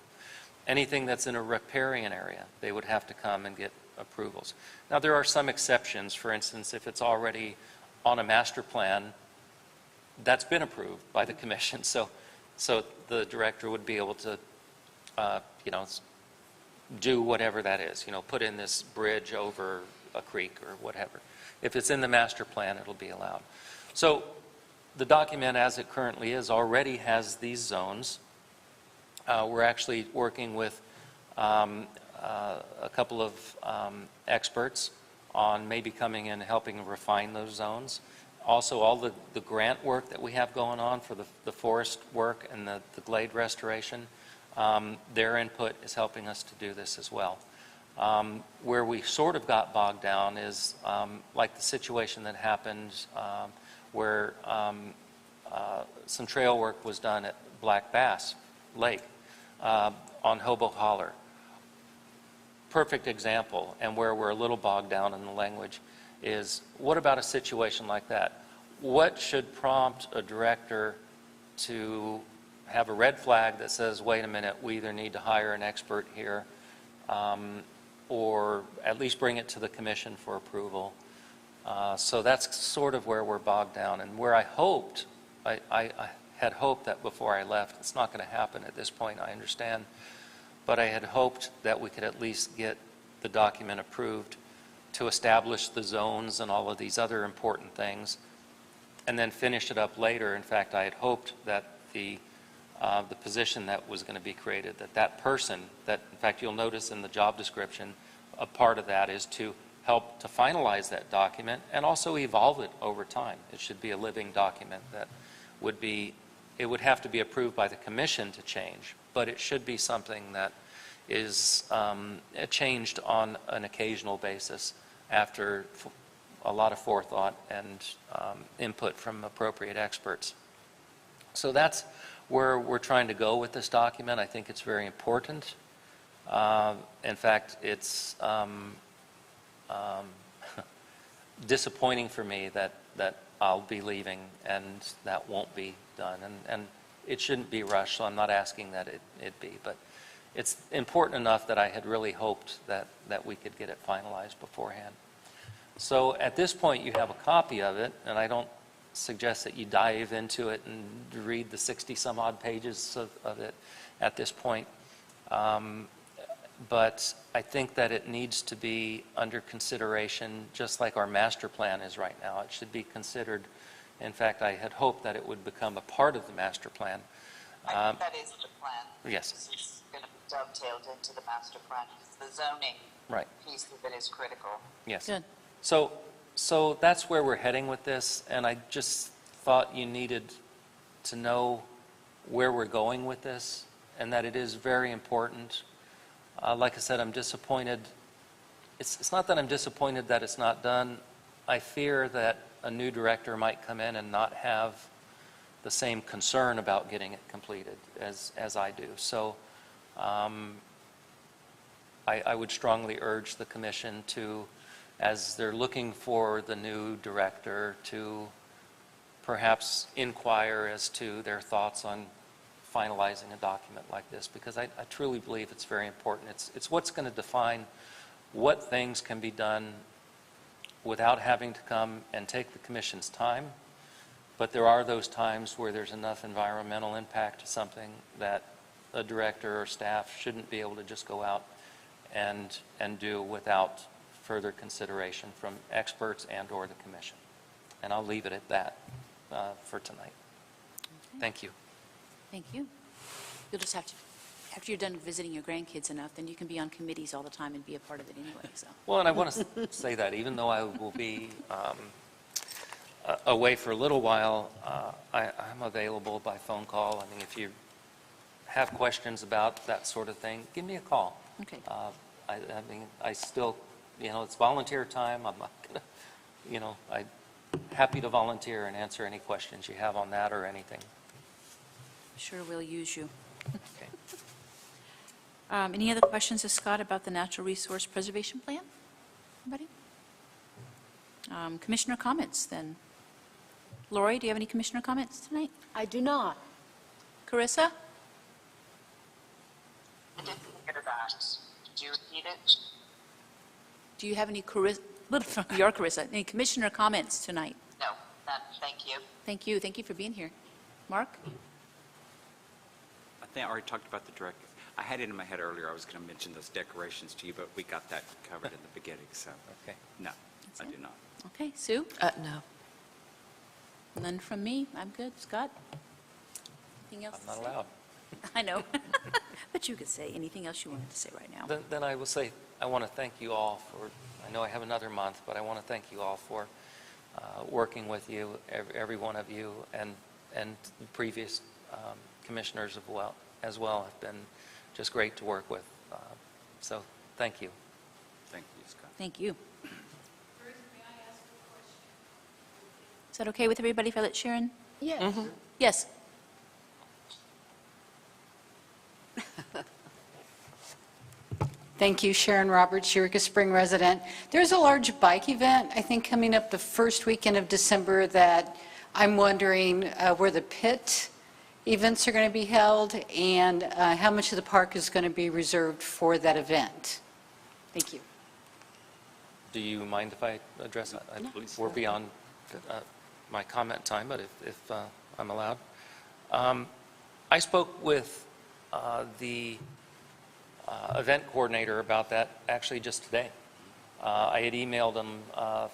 Anything that's in a riparian area, they would have to come and get approvals. Now, there are some exceptions. For instance, if it's already on a master plan, that's been approved by the commission. So the director would be able to, do whatever that is. Put in this bridge over a creek or whatever. If it's in the master plan, it'll be allowed. So the document, as it currently is, already has these zones. We're actually working with a couple of experts on maybe coming in and helping refine those zones. Also, all the grant work that we have going on for the forest work and the glade restoration, their input is helping us to do this as well. Where we sort of got bogged down is like the situation that happened where some trail work was done at Black Bass Lake on Hobo Holler. Perfect example, and where we're a little bogged down in the language, is what about a situation like that? What should prompt a director to have a red flag that says, wait a minute, we either need to hire an expert here or at least bring it to the commission for approval? So that's sort of where we're bogged down, and where I hoped, I had hoped that before I left, it's not going to happen at this point, I understand, but I had hoped that we could at least get the document approved to establish the zones and all of these other important things, and then finish it up later. In fact, I had hoped that the position that was going to be created, that person, that in fact you'll notice in the job description, a part of that is to help to finalize that document and also evolve it over time. It should be a living document that would be, it would have to be approved by the commission to change, but it should be something that is changed on an occasional basis after a lot of forethought and input from appropriate experts. So that's where we're trying to go with this document. I think it's very important. In fact, it's disappointing for me that I'll be leaving and that won't be done. And it shouldn't be rushed, so I'm not asking that it be. But it's important enough that I had really hoped that we could get it finalized beforehand. So at this point, you have a copy of it, and I don't suggest that you dive into it and read the 60-some-odd pages of it at this point. But I think that it needs to be under consideration, just like our master plan is right now. It should be considered. In fact, I had hoped that it would become a part of the master plan.
I think that is the plan.
Yes.
It's going to be dovetailed into the master plan. It's the zoning
Right.
piece of it is critical.
Yes.
Good.
So So that's where we're heading with this, and I just thought you needed to know where we're going with this, and that it is very important. Like I said, I'm disappointed. It's not that I'm disappointed that it's not done. I fear that a new director might come in and not have the same concern about getting it completed as I do. So I would strongly urge the commission to, as they're looking for the new director, to perhaps inquire as to their thoughts on finalizing a document like this, because I truly believe it's very important. It's what's going to define what things can be done without having to come and take the commission's time. But there are those times where there's enough environmental impact to something that a director or staff shouldn't be able to just go out and do without further consideration from experts and/or the commission. And I'll leave it at that for tonight. Thank you.
Thank you. You'll just have to, after you're done visiting your grandkids enough, then you can be on committees all the time and be a part of it anyway, so.
Well, and I want to say that even though I will be away for a little while, I'm available by phone call. I mean, if you have questions about that sort of thing, give me a call.
Okay.
I mean, I still, it's volunteer time. I'm not going to, I'm happy to volunteer and answer any questions you have on that or anything.
Sure we'll use you.
Okay.
Any other questions of Scott about the Natural Resource Preservation Plan? Anybody? Commissioner comments, then. Lori, do you have any commissioner comments tonight?
I do not.
Carissa?
I didn't hear that. Did you repeat it?
Do you have any your Carissa, any commissioner comments tonight?
No, none. Thank you.
Thank you. Thank you for being here. Mark?
I think I already talked about the director. I had it in my head earlier, I was going to mention those decorations to you, but we got that covered in the beginning, so,
Okay.
no,
That's
I
it?
do not.
Okay, Sue?
No.
None from me. I'm good. Scott? Anything else
I'm
to
not
say?
allowed.
I know. But you could say anything else you wanted to say right now.
Then I will say, I want to thank you all for, I know I have another month, but I want to thank you all for working with you, every one of you, and the previous commissioners as well have been just great to work with. So thank you.
Thank you, Scott.
Thank you.
Ruth, may I ask a question?
Is that okay with everybody if I let Sharon?
Yes.
Yes.
Thank you, Sharon Roberts, Eureka Spring resident. There's a large bike event, I think, coming up the first weekend of December that I'm wondering where the pit events are going to be held and how much of the park is going to be reserved for that event. Thank you.
Do you mind if I address that?
No.
Please.
We're beyond my comment time, but if I'm allowed. I spoke with the event coordinator about that actually just today. I had emailed him a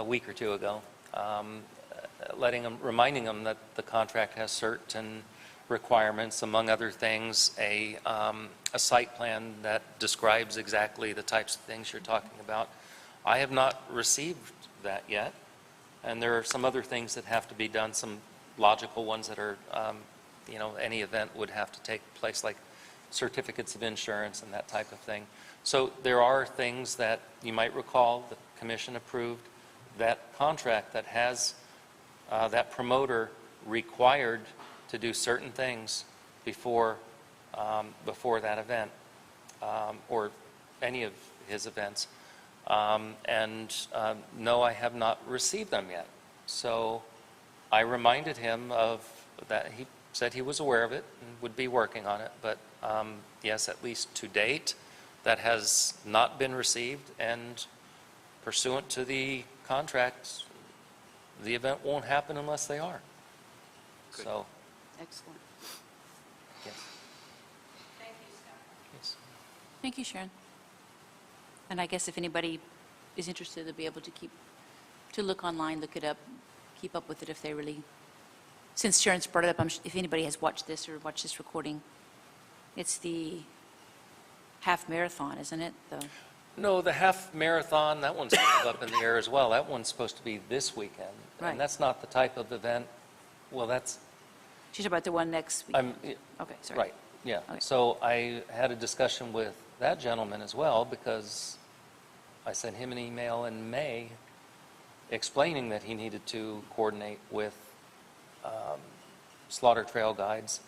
week or two ago, reminding him that the contract has certain requirements, among other things, a site plan that describes exactly the types of things you're talking about. I have not received that yet, and there are some other things that have to be done, some logical ones that are, any event would have to take place, like certificates of insurance and that type of thing. So there are things that you might recall the commission approved, that contract that has that promoter required to do certain things before that event or any of his events. No, I have not received them yet. So I reminded him of that. He said he was aware of it and would be working on it, but yes, at least to date, that has not been received, and pursuant to the contracts, the event won't happen unless they are.
Good.
So,
Excellent.
yes.
Thank you, Scott.
Yes.
Thank you, Sharon. And I guess if anybody is interested, they'll be able to look online, look it up, keep up with it if they really, since Sharon's brought it up, if anybody has watched this or watched this recording, it's the half marathon, isn't it?
No, the half marathon, that one's kind of up in the air as well. That one's supposed to be this weekend.
Right.
And that's not the type of event, well, that's,
She's about the one next week. Okay, sorry.
right, yeah.
Okay.
So I had a discussion with that gentleman as well, because I sent him an email in May explaining that he needed to coordinate with Slaughter Trail Guides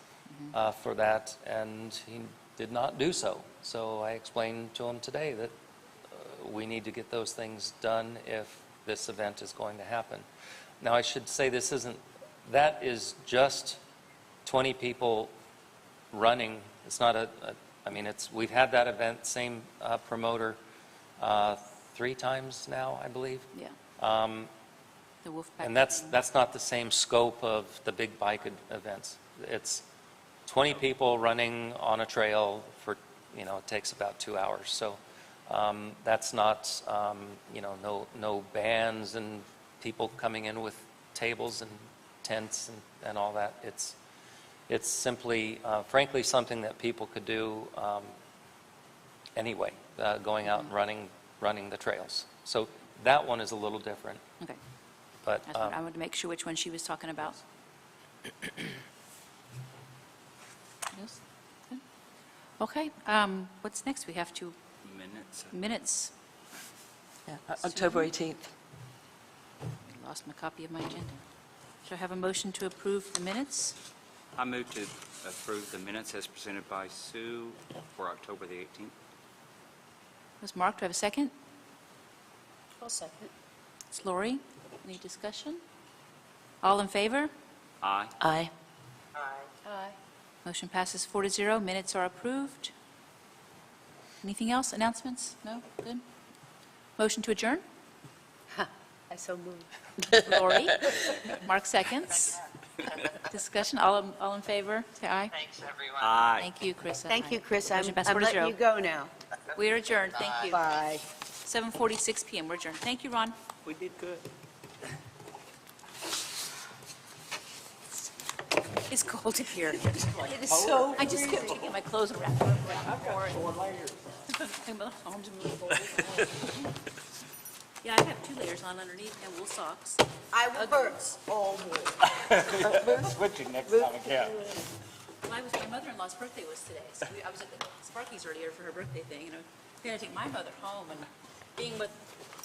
for that, and he did not do so. So I explained to him today that we need to get those things done if this event is going to happen. Now, I should say that is just 20 people running. It's not I mean, we've had that event, same promoter, 3 times now, I believe.
Yeah. The Wolfpack.
And that's not the same scope of the big bike events. It's 20 people running on a trail for, it takes about 2 hours. So that's not, no bands and people coming in with tables and tents and all that. It's simply, frankly, something that people could do anyway, going out and running the trails. So that one is a little different,
Okay.
but
I wanted to make sure which one she was talking about. Yes? Good. Okay, what's next? We have minutes.
Yeah, October 18th.
I lost my copy of my agenda. Should I have a motion to approve the minutes?
I move to approve the minutes as presented by Sue for October the 18th.
Was Mark, do I have a second?
I'll second.
It's Lori. Any discussion? All in favor?
Aye.
Aye.
Aye.
Motion passes 4-0. Minutes are approved. Anything else? Announcements? No? Good. Motion to adjourn?
I so moved.
Lori? Mark seconds. Discussion? All in favor? Say aye.
Aye.
Thank you, Chris.
Thank you, Chris. I'm
Motion passes
letting
4-0.
you go now.
We are adjourned. Thank you.
Bye.
7:46 PM. We're adjourned. Thank you, Ron.
We did good.
It's cold in here.
It is so
I just couldn't get my clothes around. My arms are moving. Yeah, I have 2 layers on underneath and wool socks.
I will burn all wood.
Switching next time again.
Well, my mother-in-law's birthday was today, so I was at the Sparky's earlier for her birthday thing, Then I take my mother home, and being with